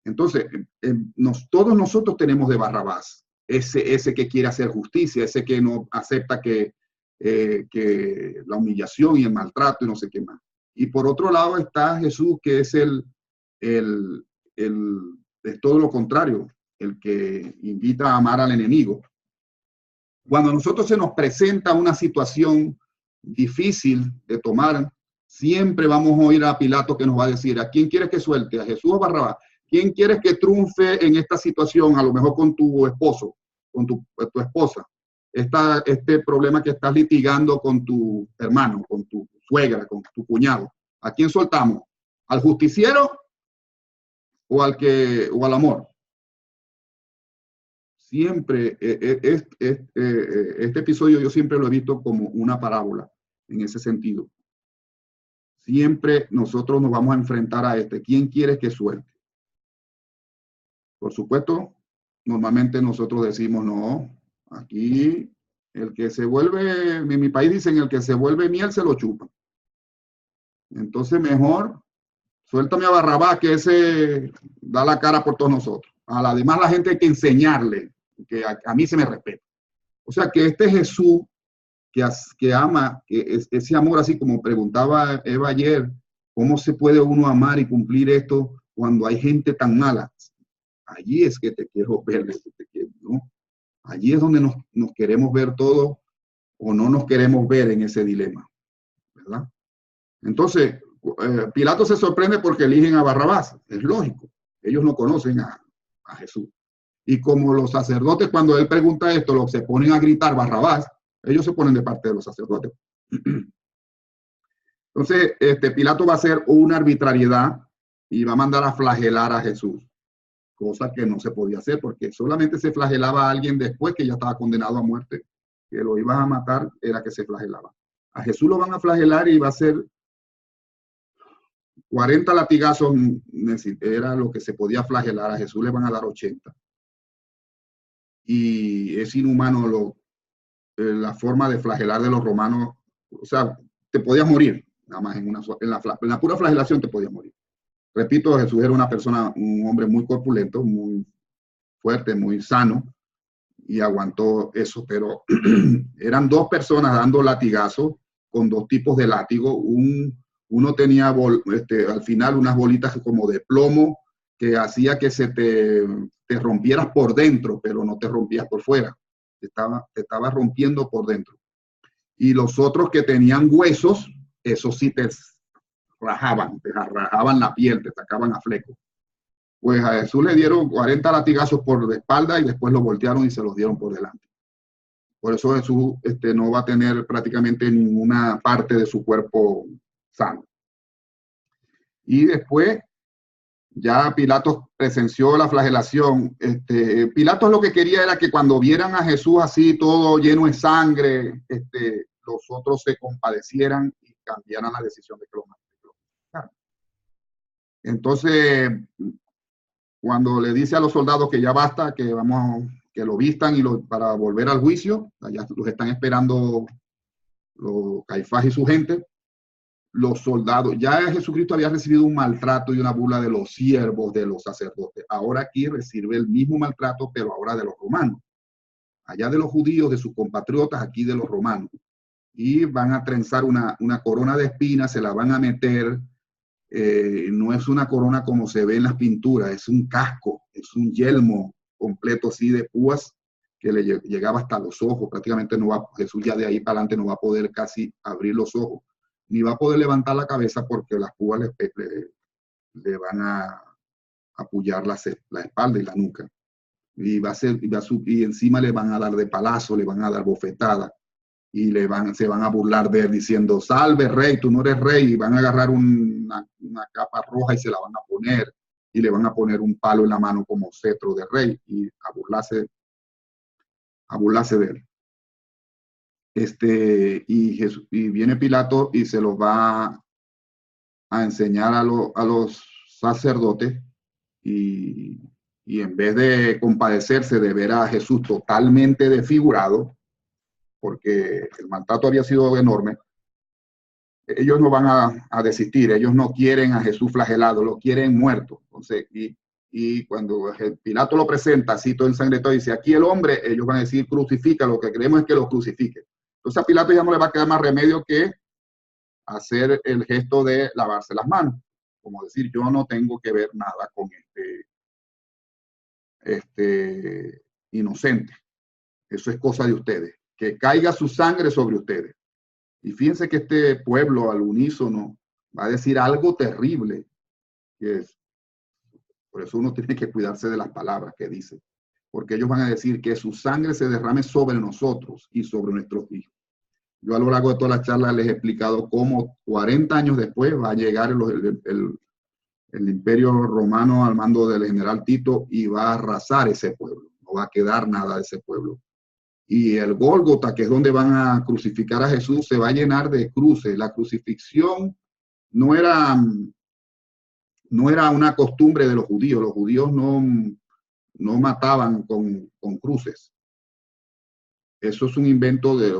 Entonces, todos nosotros tenemos de Barrabás, ese que quiere hacer justicia, ese que no acepta que la humillación y el maltrato y no sé qué más. Y por otro lado está Jesús, que es es todo lo contrario, el que invita a amar al enemigo. Cuando a nosotros se nos presenta una situación difícil de tomar, siempre vamos a oír a Pilato que nos va a decir, ¿a quién quieres que suelte? ¿A Jesús o Barrabás? ¿Quién quieres que triunfe en esta situación? A lo mejor con tu esposo, con tu esposa. Este problema que estás litigando con tu hermano, con tu suegra, con tu cuñado. ¿A quién soltamos? ¿Al justiciero o al amor? Siempre, este episodio yo siempre lo he visto como una parábola en ese sentido. Siempre nosotros nos vamos a enfrentar a ¿quién quieres que suelte? Por supuesto, normalmente nosotros decimos, no, aquí el que se vuelve, en mi país dicen, el que se vuelve miel se lo chupa. Entonces mejor, suéltame a Barrabás, que ese da la cara por todos nosotros. Además la gente hay que enseñarle que a mí se me respeta. O sea que este Jesús que ama, ese amor, así como preguntaba Eva ayer, ¿cómo se puede uno amar y cumplir esto cuando hay gente tan mala? Allí es que te quiero ver, ¿no? Allí es donde nos queremos ver todos o no nos queremos ver en ese dilema, ¿verdad? Entonces, Pilato se sorprende porque eligen a Barrabás, es lógico, ellos no conocen a Jesús. Y como los sacerdotes, cuando él pregunta esto, se ponen a gritar Barrabás, ellos se ponen de parte de los sacerdotes. Entonces, Pilato va a hacer una arbitrariedad y va a mandar a flagelar a Jesús, cosa que no se podía hacer porque solamente se flagelaba a alguien después que ya estaba condenado a muerte, que lo iban a matar, era que se flagelaba. A Jesús lo van a flagelar y va a ser 40 latigazos, era lo que se podía flagelar. A Jesús le van a dar 80. Y es inhumano la forma de flagelar de los romanos. O sea, te podías morir, nada más en la pura flagelación te podías morir. Repito, Jesús era un hombre muy corpulento, muy fuerte, muy sano, y aguantó eso, pero eran 2 personas dando latigazos con 2 tipos de látigo, Uno tenía al final unas bolitas como de plomo que hacía que te rompieras por dentro, pero no te rompías por fuera. Te estaba rompiendo por dentro. Y los otros que tenían huesos, esos sí te rajaban la piel, te sacaban a fleco. Pues a Jesús le dieron 40 latigazos por la espalda y después lo voltearon y se los dieron por delante. Por eso Jesús no va a tener prácticamente ninguna parte de su cuerpo sano. Y después ya Pilato presenció la flagelación. Pilato lo que quería era que cuando vieran a Jesús así todo lleno de sangre, los otros se compadecieran y cambiaran la decisión de que lo mataran. Entonces, cuando le dice a los soldados que ya basta, que lo vistan para volver al juicio, allá los están esperando los Caifás y su gente. Los soldados, ya Jesucristo había recibido un maltrato y una burla de los siervos, de los sacerdotes. Ahora aquí recibe el mismo maltrato, pero ahora de los romanos. Allá de los judíos, de sus compatriotas, aquí de los romanos. Y van a trenzar una corona de espinas, se la van a meter. No es una corona como se ve en las pinturas, es un casco, es un yelmo completo así de púas que le llegaba hasta los ojos. Prácticamente Jesús ya de ahí para adelante no va a poder casi abrir los ojos, ni va a poder levantar la cabeza porque las púas le van a apoyar la espalda y la nuca. Y encima le van a dar de palazo, le van a dar bofetadas y se van a burlar de él diciendo, salve rey, tú no eres rey, y van a agarrar una capa roja y se la van a poner y le van a poner un palo en la mano como cetro de rey y a burlarse de él. Y viene Pilato y se los va a enseñar a los sacerdotes y en vez de compadecerse de ver a Jesús totalmente desfigurado, porque el maltrato había sido enorme, ellos no van a desistir, ellos no quieren a Jesús flagelado, lo quieren muerto. Entonces, y cuando Pilato lo presenta así todo ensangrentado y dice, aquí el hombre, ellos van a decir, crucifica, lo que queremos es que lo crucifique. Entonces a Pilato ya no le va a quedar más remedio que hacer el gesto de lavarse las manos, como decir, yo no tengo que ver nada con este inocente, eso es cosa de ustedes, que caiga su sangre sobre ustedes. Y fíjense que este pueblo al unísono va a decir algo terrible, que es, por eso uno tiene que cuidarse de las palabras que dice, porque ellos van a decir que su sangre se derrame sobre nosotros y sobre nuestros hijos. Yo a lo largo de toda la charla les he explicado cómo 40 años después va a llegar el imperio romano al mando del general Tito y va a arrasar ese pueblo, no va a quedar nada de ese pueblo. Y el Gólgota, que es donde van a crucificar a Jesús, se va a llenar de cruces. La crucifixión no era una costumbre de los judíos. Los judíos no mataban con cruces. Eso es un invento de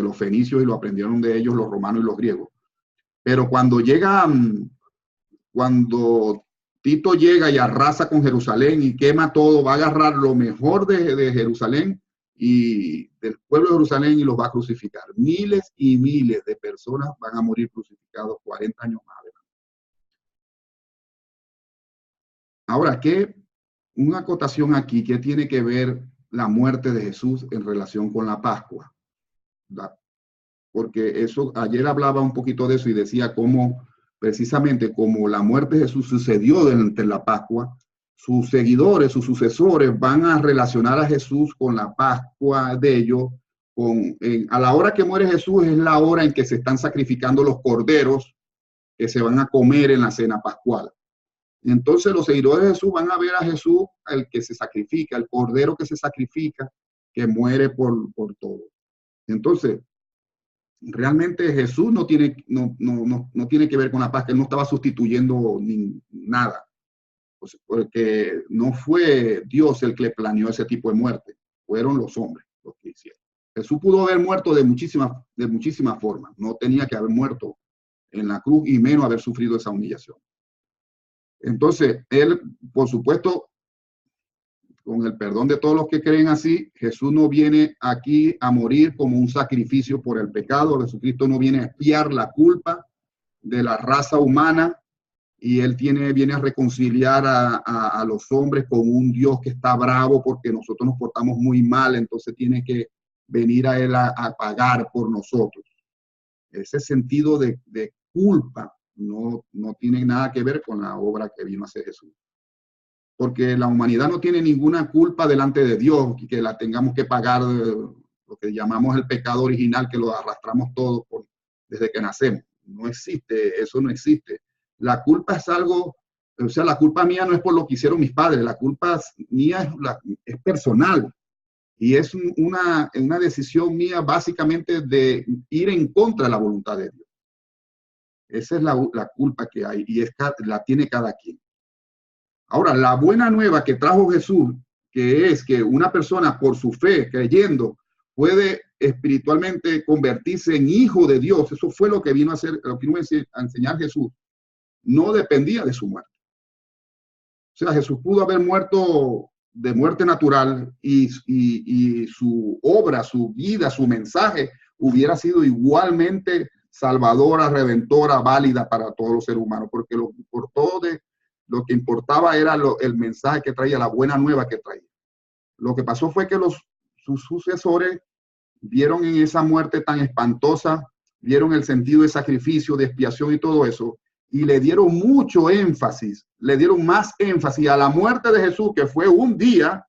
los fenicios y lo aprendieron de ellos los romanos y los griegos. Pero cuando Tito llega y arrasa con Jerusalén y quema todo, va a agarrar lo mejor de Jerusalén y del pueblo de Jerusalén y los va a crucificar. Miles y miles de personas van a morir crucificados 40 años más adelante. Ahora, una acotación aquí, ¿qué tiene que ver la muerte de Jesús en relación con la Pascua? Porque ayer hablaba un poquito de eso y decía cómo precisamente como la muerte de Jesús sucedió durante la Pascua, sus seguidores, sus sucesores van a relacionar a Jesús con la Pascua de ellos. A la hora que muere Jesús es la hora en que se están sacrificando los corderos que se van a comer en la cena pascual. Y entonces los seguidores de Jesús van a ver a Jesús, el que se sacrifica, el cordero que se sacrifica, que muere por todo. Entonces, realmente Jesús no tiene que ver con la Pascua, él no estaba sustituyendo nada. Porque no fue Dios el que planeó ese tipo de muerte, fueron los hombres los que hicieron. Jesús pudo haber muerto de muchísimas formas, no tenía que haber muerto en la cruz y menos haber sufrido esa humillación. Entonces, él, por supuesto, con el perdón de todos los que creen así, Jesús no viene aquí a morir como un sacrificio por el pecado. Jesucristo no viene a expiar la culpa de la raza humana y él viene a reconciliar a los hombres con un Dios que está bravo porque nosotros nos portamos muy mal, entonces tiene que venir a él a pagar por nosotros. Ese sentido de culpa no tiene nada que ver con la obra que vino a hacer Jesús. Porque la humanidad no tiene ninguna culpa delante de Dios, que la tengamos que pagar lo que llamamos el pecado original, que lo arrastramos todos desde que nacemos. No existe, eso no existe. La culpa es algo, o sea, la culpa mía no es por lo que hicieron mis padres, la culpa mía es personal. Y es una decisión mía básicamente de ir en contra de la voluntad de Dios. Esa es la culpa que hay y la tiene cada quien. Ahora, la buena nueva que trajo Jesús, que es que una persona por su fe, creyendo, puede espiritualmente convertirse en hijo de Dios. Eso fue lo que vino a hacer, lo que vino a enseñar Jesús. No dependía de su muerte. O sea, Jesús pudo haber muerto de muerte natural y su obra, su vida, su mensaje hubiera sido igualmente salvadora, redentora, válida para todos los seres humanos, porque lo que importaba era el mensaje que traía, la buena nueva que traía. Lo que pasó fue que sus sucesores vieron en esa muerte tan espantosa, vieron el sentido de sacrificio, de expiación y todo eso, y le dieron mucho énfasis, le dieron más énfasis a la muerte de Jesús, que fue un día,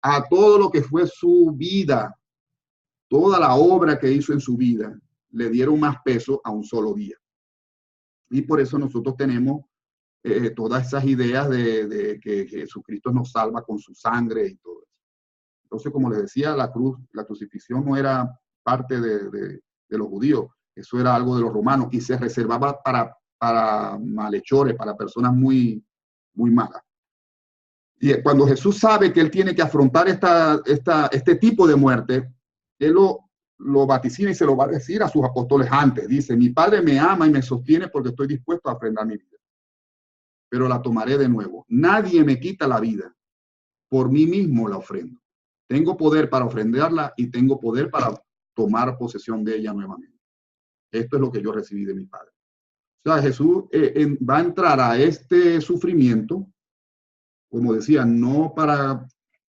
a todo lo que fue su vida, toda la obra que hizo en su vida, le dieron más peso a un solo día. Y por eso nosotros tenemos todas esas ideas de que Jesucristo nos salva con su sangre y todo eso. Entonces, como les decía, la crucifixión no era parte de los judíos, eso era algo de los romanos y se reservaba para malhechores, para personas muy, muy malas. Y cuando Jesús sabe que él tiene que afrontar este tipo de muerte, él lo vaticina y se lo va a decir a sus apóstoles antes. Dice, mi Padre me ama y me sostiene porque estoy dispuesto a ofrendar mi vida, pero la tomaré de nuevo. Nadie me quita la vida, por mí mismo la ofrendo. Tengo poder para ofrendarla y tengo poder para tomar posesión de ella nuevamente. Esto es lo que yo recibí de mi Padre. O sea, Jesús va a entrar a este sufrimiento, como decía, no para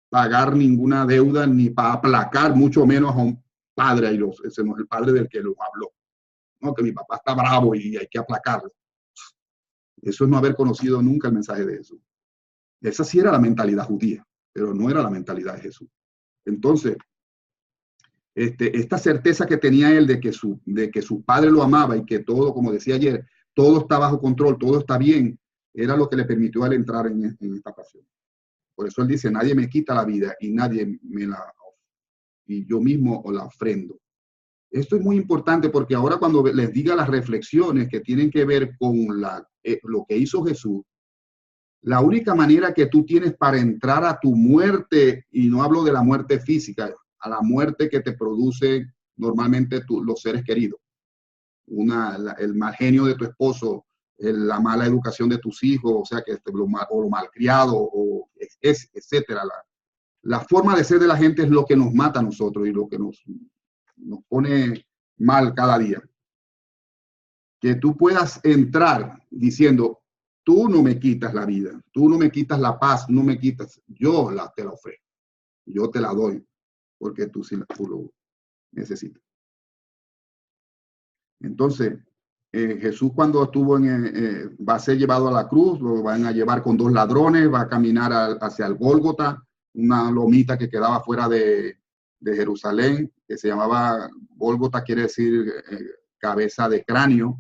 pagar ninguna deuda ni para aplacar, mucho menos a un padre. Ese no es el padre del que los habló. No, que mi papá está bravo y hay que aplacarlo. Eso es no haber conocido nunca el mensaje de Jesús. Esa sí era la mentalidad judía, pero no era la mentalidad de Jesús. Entonces, esta certeza que tenía él de que su padre lo amaba y que todo, como decía ayer, todo está bajo control, todo está bien, era lo que le permitió a él entrar en esta pasión. Por eso él dice, nadie me quita la vida y y yo mismo la ofrendo. Esto es muy importante porque ahora cuando les diga las reflexiones que tienen que ver con lo que hizo Jesús, la única manera que tú tienes para entrar a tu muerte, y no hablo de la muerte física, a la muerte que te produce normalmente los seres queridos, el mal genio de tu esposo, la mala educación de tus hijos, o sea, que lo malcriado, etcétera. La forma de ser de la gente es lo que nos mata a nosotros y lo que nos pone mal cada día. Que tú puedas entrar diciendo, tú no me quitas la vida, tú no me quitas la paz, no me quitas, yo te la ofrezco, yo te la doy, porque tú lo necesitas. Entonces, Jesús cuando estuvo va a ser llevado a la cruz, lo van a llevar con 2 ladrones, va a caminar hacia el Gólgota, una lomita que quedaba fuera de Jerusalén, que se llamaba Gólgota, quiere decir cabeza de cráneo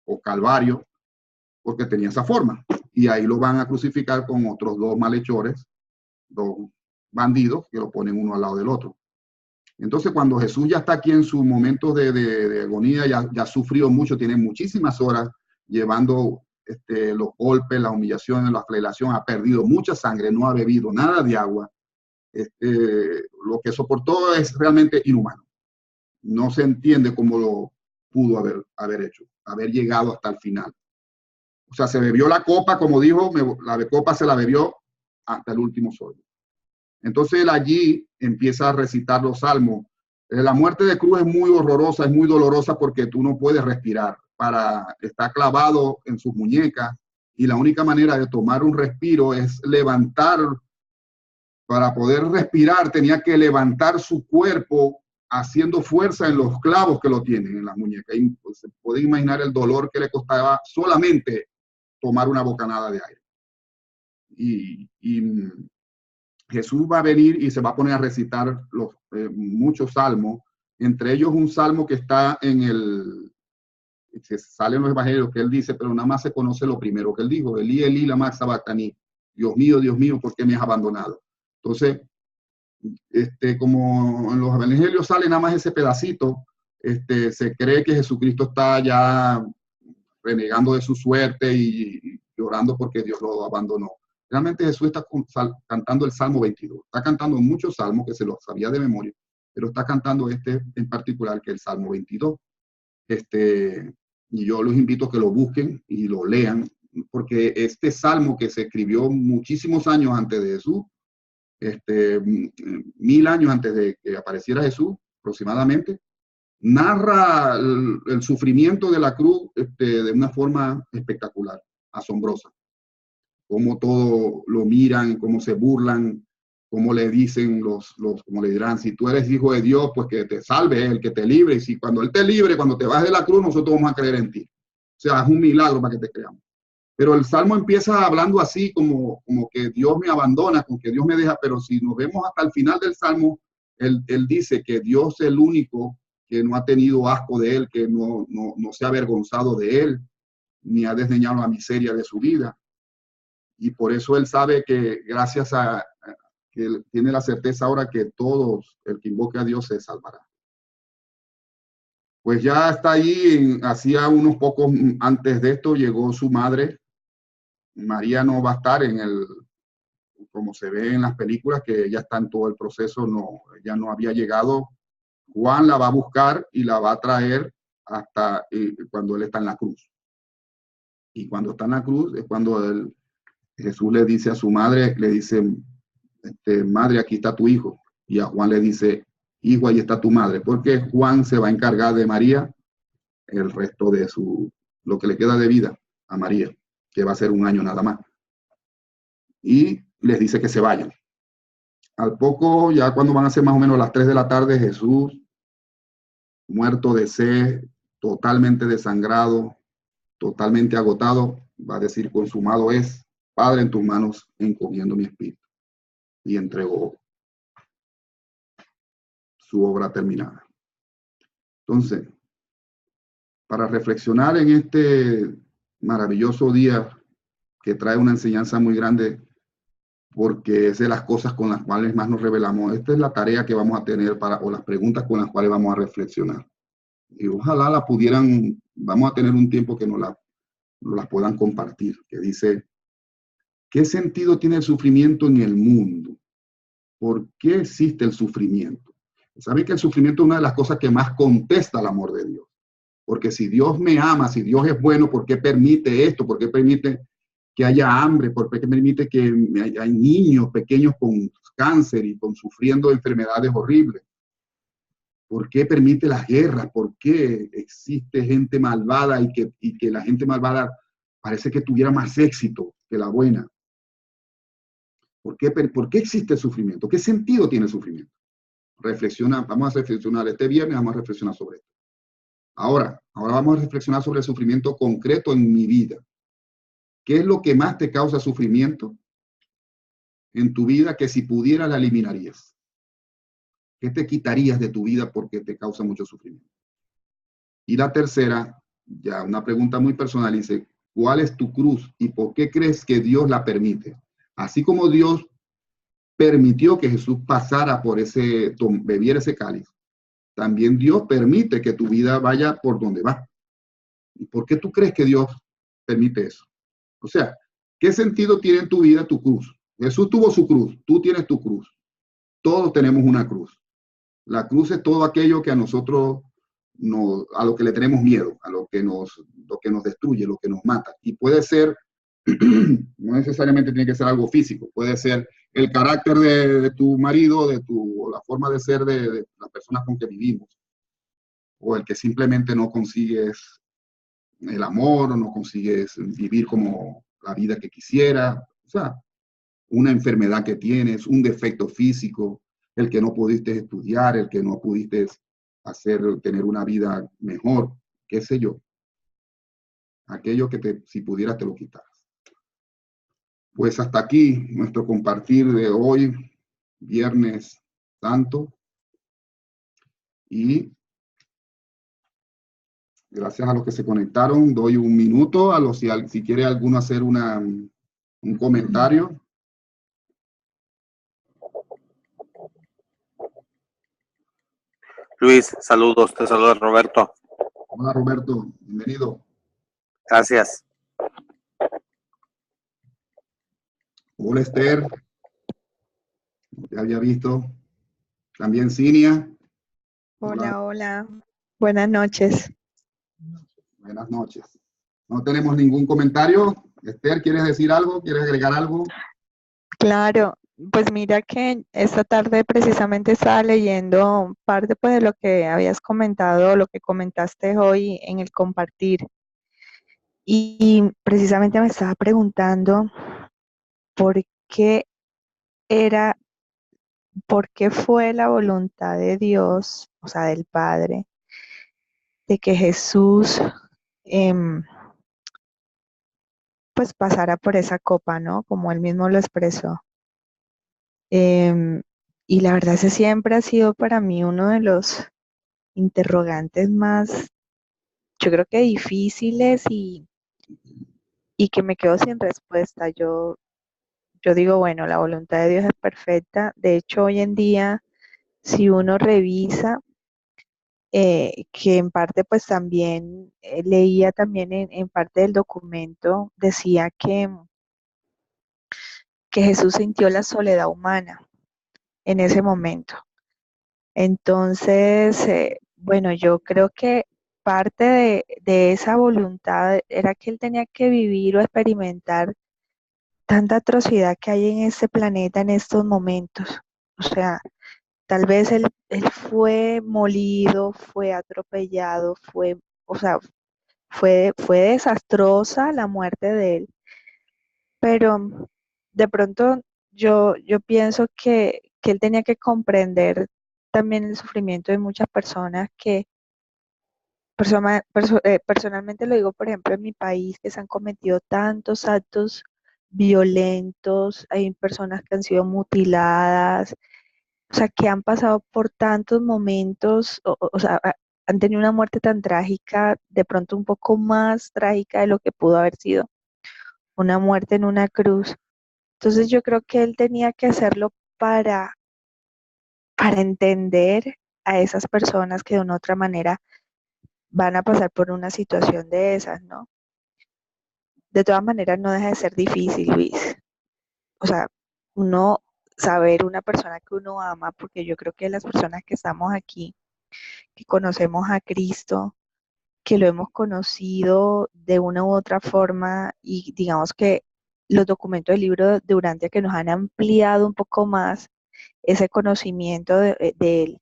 o calvario, porque tenía esa forma. Y ahí lo van a crucificar con otros 2 malhechores, 2 bandidos, que lo ponen uno al lado del otro. Entonces, cuando Jesús ya está aquí en su momento de agonía, ya sufrió mucho, tiene muchísimas horas llevando los golpes, las humillaciones, la flagelación, ha perdido mucha sangre, no ha bebido nada de agua. Lo que soportó es realmente inhumano. No se entiende cómo lo pudo haber hecho, haber llegado hasta el final. O sea, se bebió la copa, como dijo, la copa se la bebió hasta el último sorbo. Entonces él allí empieza a recitar los salmos. La muerte de cruz es muy horrorosa, es muy dolorosa porque tú no puedes respirar. está clavado en sus muñecas y la única manera de tomar un respiro es levantar. Para poder respirar tenía que levantar su cuerpo haciendo fuerza en los clavos que lo tienen en las muñecas. Y pues, se puede imaginar el dolor que le costaba solamente tomar una bocanada de aire. Y Jesús va a venir y se va a poner a recitar muchos salmos, entre ellos un salmo que está que sale en los evangelios, que él dice, pero nada más se conoce lo primero que él dijo: Elí, Elí, lama sabactani, Dios mío, ¿por qué me has abandonado? Entonces, como en los evangelios sale nada más ese pedacito, se cree que Jesucristo está ya renegando de su suerte y llorando porque Dios lo abandonó. Realmente Jesús está cantando el Salmo 22. Está cantando muchos salmos que se los sabía de memoria, pero está cantando en particular, que es el Salmo 22. Y yo los invito a que lo busquen y lo lean, porque este salmo, que se escribió muchísimos años antes de Jesús, 1000 años antes de que apareciera Jesús, aproximadamente, narra el sufrimiento de la cruz de una forma espectacular, asombrosa. Cómo todo lo miran, cómo se burlan, cómo le dicen como le dirán: si tú eres hijo de Dios, pues que te salve Él, que te libre. Y si cuando Él te libre, cuando te vas de la cruz, nosotros vamos a creer en ti. O sea, es un milagro para que te creamos. Pero el Salmo empieza hablando así, como que Dios me abandona, con que Dios me deja. Pero si nos vemos hasta el final del Salmo, él dice que Dios es el único que no ha tenido asco de Él, que no se ha avergonzado de Él, ni ha desdeñado la miseria de su vida. Y por eso Él sabe que gracias a que Él tiene la certeza ahora que todos, el que invoque a Dios, se salvará. Pues ya está ahí, hacía unos pocos antes de esto, llegó su madre. María no va a estar como se ve en las películas, que ella está en todo el proceso, ella no había llegado. Juan la va a buscar y la va a traer hasta cuando él está en la cruz. Y cuando está en la cruz es cuando Jesús le dice a su madre, le dice: madre, aquí está tu hijo. Y a Juan le dice: hijo, ahí está tu madre. Porque Juan se va a encargar de María el resto de lo que le queda de vida a María, que va a ser 1 año nada más. Y les dice que se vayan. Al poco, ya cuando van a ser más o menos las 3 de la tarde, Jesús, muerto de sed, totalmente desangrado, totalmente agotado, va a decir: consumado es. Padre, en tus manos encomiendo mi espíritu. Y entregó su obra terminada. Entonces, para reflexionar en este maravilloso día, que trae una enseñanza muy grande, porque es de las cosas con las cuales más nos revelamos. Esta es la tarea que vamos a tener o las preguntas con las cuales vamos a reflexionar. Y ojalá vamos a tener un tiempo que nos las puedan compartir, que dice: ¿qué sentido tiene el sufrimiento en el mundo? ¿Por qué existe el sufrimiento? ¿Saben que el sufrimiento es una de las cosas que más contesta al amor de Dios? Porque si Dios me ama, si Dios es bueno, ¿por qué permite esto? ¿Por qué permite que haya hambre? ¿Por qué permite que hay niños pequeños con cáncer y sufriendo enfermedades horribles? ¿Por qué permite las guerras? ¿Por qué existe gente malvada y que la gente malvada parece que tuviera más éxito que la buena? ¿Por qué existe el sufrimiento? ¿Qué sentido tiene el sufrimiento? Vamos a reflexionar este viernes, vamos a reflexionar sobre esto. Ahora vamos a reflexionar sobre el sufrimiento concreto en mi vida. ¿Qué es lo que más te causa sufrimiento en tu vida que si pudieras la eliminarías? ¿Qué te quitarías de tu vida porque te causa mucho sufrimiento? Y la tercera, ya una pregunta muy personal, dice: ¿cuál es tu cruz y por qué crees que Dios la permite? Así como Dios permitió que Jesús pasara bebiera ese cáliz, también Dios permite que tu vida vaya por donde va. ¿Y por qué tú crees que Dios permite eso? O sea, ¿qué sentido tiene en tu vida tu cruz? Jesús tuvo su cruz, tú tienes tu cruz. Todos tenemos una cruz. La cruz es todo aquello que a nosotros, a lo que le tenemos miedo, a lo que nos destruye, lo que nos mata. Y puede ser, no necesariamente tiene que ser algo físico, puede ser el carácter de tu marido, o la forma de ser de las personas con que vivimos, o el que simplemente no consigues el amor, no consigues vivir como la vida que quisiera, o sea, una enfermedad que tienes, un defecto físico, el que no pudiste estudiar, el que no pudiste tener una vida mejor, qué sé yo, aquello que si pudieras te lo quitas. Pues hasta aquí nuestro compartir de hoy, Viernes Santo, y gracias a los que se conectaron, doy un minuto a los, si quiere alguno hacer un comentario. Luis, saludos, te saluda Roberto. Hola Roberto, bienvenido. Gracias. Hola Esther, te había visto. También Cinia. Hola, hola. Buenas noches. Buenas noches. No tenemos ningún comentario. Esther, ¿quieres decir algo? ¿Quieres agregar algo? Claro, pues mira que esta tarde precisamente estaba leyendo parte pues de lo que habías comentado, lo que comentaste hoy en el compartir. Y precisamente me estaba preguntando por qué era, por qué fue la voluntad de Dios, o sea, del Padre, de que Jesús pues pasara por esa copa, ¿no? Como él mismo lo expresó. Y la verdad, ese siempre ha sido para mí uno de los interrogantes más, yo creo que difíciles y que me quedo sin respuesta. Yo digo, bueno, la voluntad de Dios es perfecta. De hecho, hoy en día, si uno revisa, que en parte pues también leía también en parte del documento, decía que Jesús sintió la soledad humana en ese momento. Entonces, bueno, yo creo que parte de esa voluntad era que él tenía que vivir o experimentar tanta atrocidad que hay en este planeta en estos momentos. O sea, tal vez él fue molido, fue atropellado, o sea, fue desastrosa la muerte de él, pero de pronto yo pienso que él tenía que comprender también el sufrimiento de muchas personas que personalmente lo digo, por ejemplo, en mi país, que se han cometido tantos actos violentos, hay personas que han sido mutiladas, o sea, que han pasado por tantos momentos, o sea, han tenido una muerte tan trágica, de pronto un poco más trágica de lo que pudo haber sido una muerte en una cruz. Entonces yo creo que él tenía que hacerlo para entender a esas personas que de una u otra manera van a pasar por una situación de esas, ¿no? De todas maneras, no deja de ser difícil, Luis. O sea, uno saber una persona que uno ama, porque yo creo que las personas que estamos aquí, que conocemos a Cristo, que lo hemos conocido de una u otra forma y digamos que los documentos del libro de Urantia que nos han ampliado un poco más ese conocimiento de él.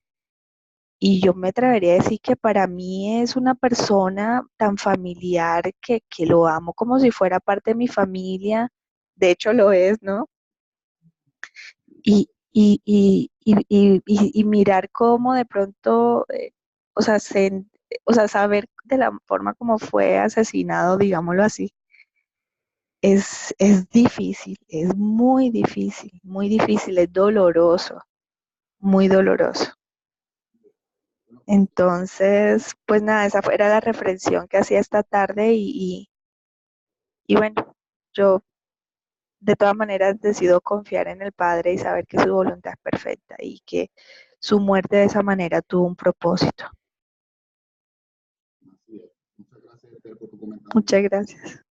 Y yo me atrevería a decir que para mí es una persona tan familiar que lo amo como si fuera parte de mi familia. De hecho lo es, ¿no? Y mirar cómo de pronto, o sea, o sea, saber de la forma como fue asesinado, digámoslo así, es difícil, es muy difícil, es doloroso, muy doloroso. Entonces, pues nada, era la reflexión que hacía esta tarde y bueno, yo de todas maneras decido confiar en el Padre y saber que su voluntad es perfecta y que su muerte de esa manera tuvo un propósito. Así es. Muchas gracias, Esther, por tu comentario. Muchas gracias.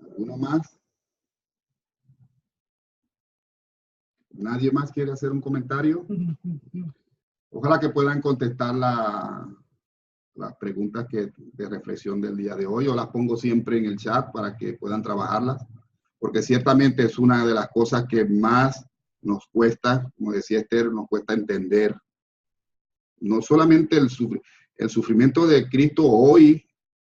¿Alguno más? ¿Nadie más quiere hacer un comentario? Ojalá que puedan contestar las preguntas de reflexión del día de hoy. Yo las pongo siempre en el chat para que puedan trabajarlas, porque ciertamente es una de las cosas que más nos cuesta, como decía Esther, nos cuesta entender. No solamente el sufrimiento de Cristo hoy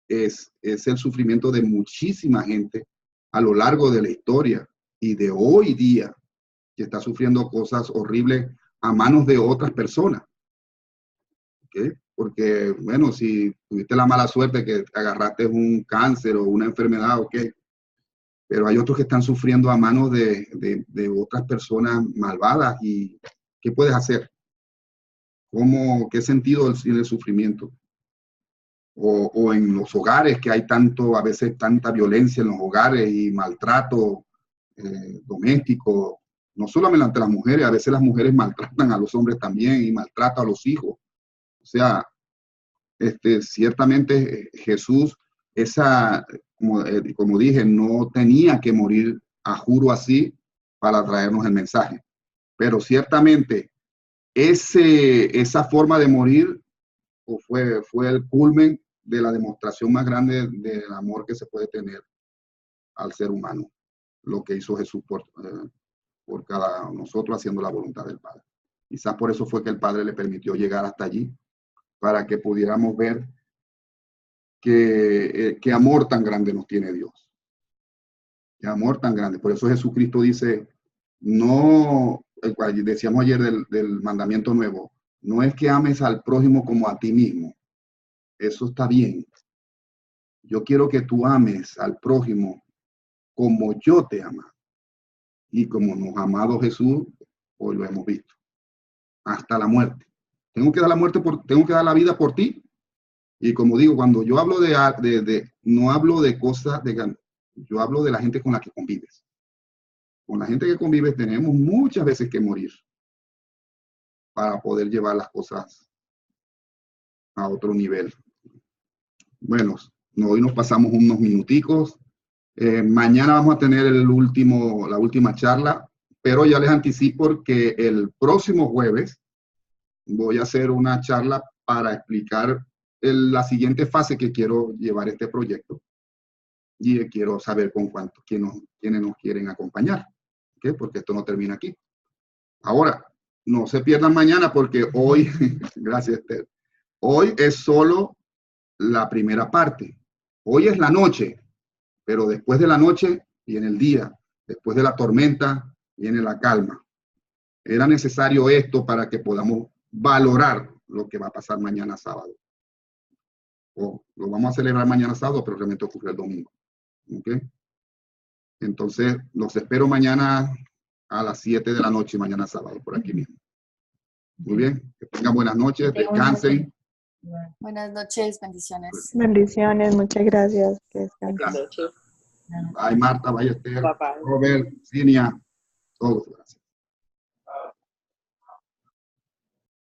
es el sufrimiento de muchísima gente a lo largo de la historia y de hoy día, que está sufriendo cosas horribles a manos de otras personas. ¿Okay? Porque, bueno, si tuviste la mala suerte que agarraste un cáncer o una enfermedad, ok, pero hay otros que están sufriendo a manos de otras personas malvadas. ¿Y qué puedes hacer? ¿Qué sentido tiene el sufrimiento? O en los hogares, que hay a veces tanta violencia en los hogares y maltrato doméstico, no solamente ante las mujeres, a veces las mujeres maltratan a los hombres también y maltratan a los hijos. O sea, ciertamente Jesús, como dije, no tenía que morir a juro así para traernos el mensaje. Pero ciertamente esa forma de morir fue el culmen de la demostración más grande del amor que se puede tener al ser humano, lo que hizo Jesús por cada nosotros haciendo la voluntad del Padre. Quizás por eso fue que el Padre le permitió llegar hasta allí, para que pudiéramos ver qué amor tan grande nos tiene Dios. Qué amor tan grande. Por eso Jesucristo dice, no, decíamos ayer del mandamiento nuevo, no es que ames al prójimo como a ti mismo. Eso está bien. Yo quiero que tú ames al prójimo como yo te amo. Y como nos ha amado Jesús, hoy lo hemos visto. Hasta la muerte. Tengo que dar la vida por ti. Y como digo, cuando yo hablo no hablo de cosas, yo hablo de la gente con la que convives. Con la gente que convives tenemos muchas veces que morir para poder llevar las cosas a otro nivel. Bueno, hoy nos pasamos unos minuticos. Mañana vamos a tener la última charla, pero ya les anticipo que el próximo jueves voy a hacer una charla para explicar la siguiente fase que quiero llevar este proyecto. Y quiero saber quiénes nos quieren acompañar, ¿okay? Porque esto no termina aquí. Ahora, no se pierdan mañana porque hoy, gracias Esther, hoy es solo la primera parte. Hoy es la noche, pero después de la noche viene el día. Después de la tormenta viene la calma. Era necesario esto para que podamos valorar lo que va a pasar mañana sábado. Lo vamos a celebrar mañana sábado, pero realmente ocurre el domingo. ¿Okay? Entonces, los espero mañana a las 7 de la noche, mañana sábado, por aquí mismo. Muy bien, que tengan buenas noches, descansen. Buenas noches, bendiciones. Bendiciones, muchas gracias. Que descansen. Gracias. Bye, Marta, bye, Esther, Robert, Cinia, todos. Gracias.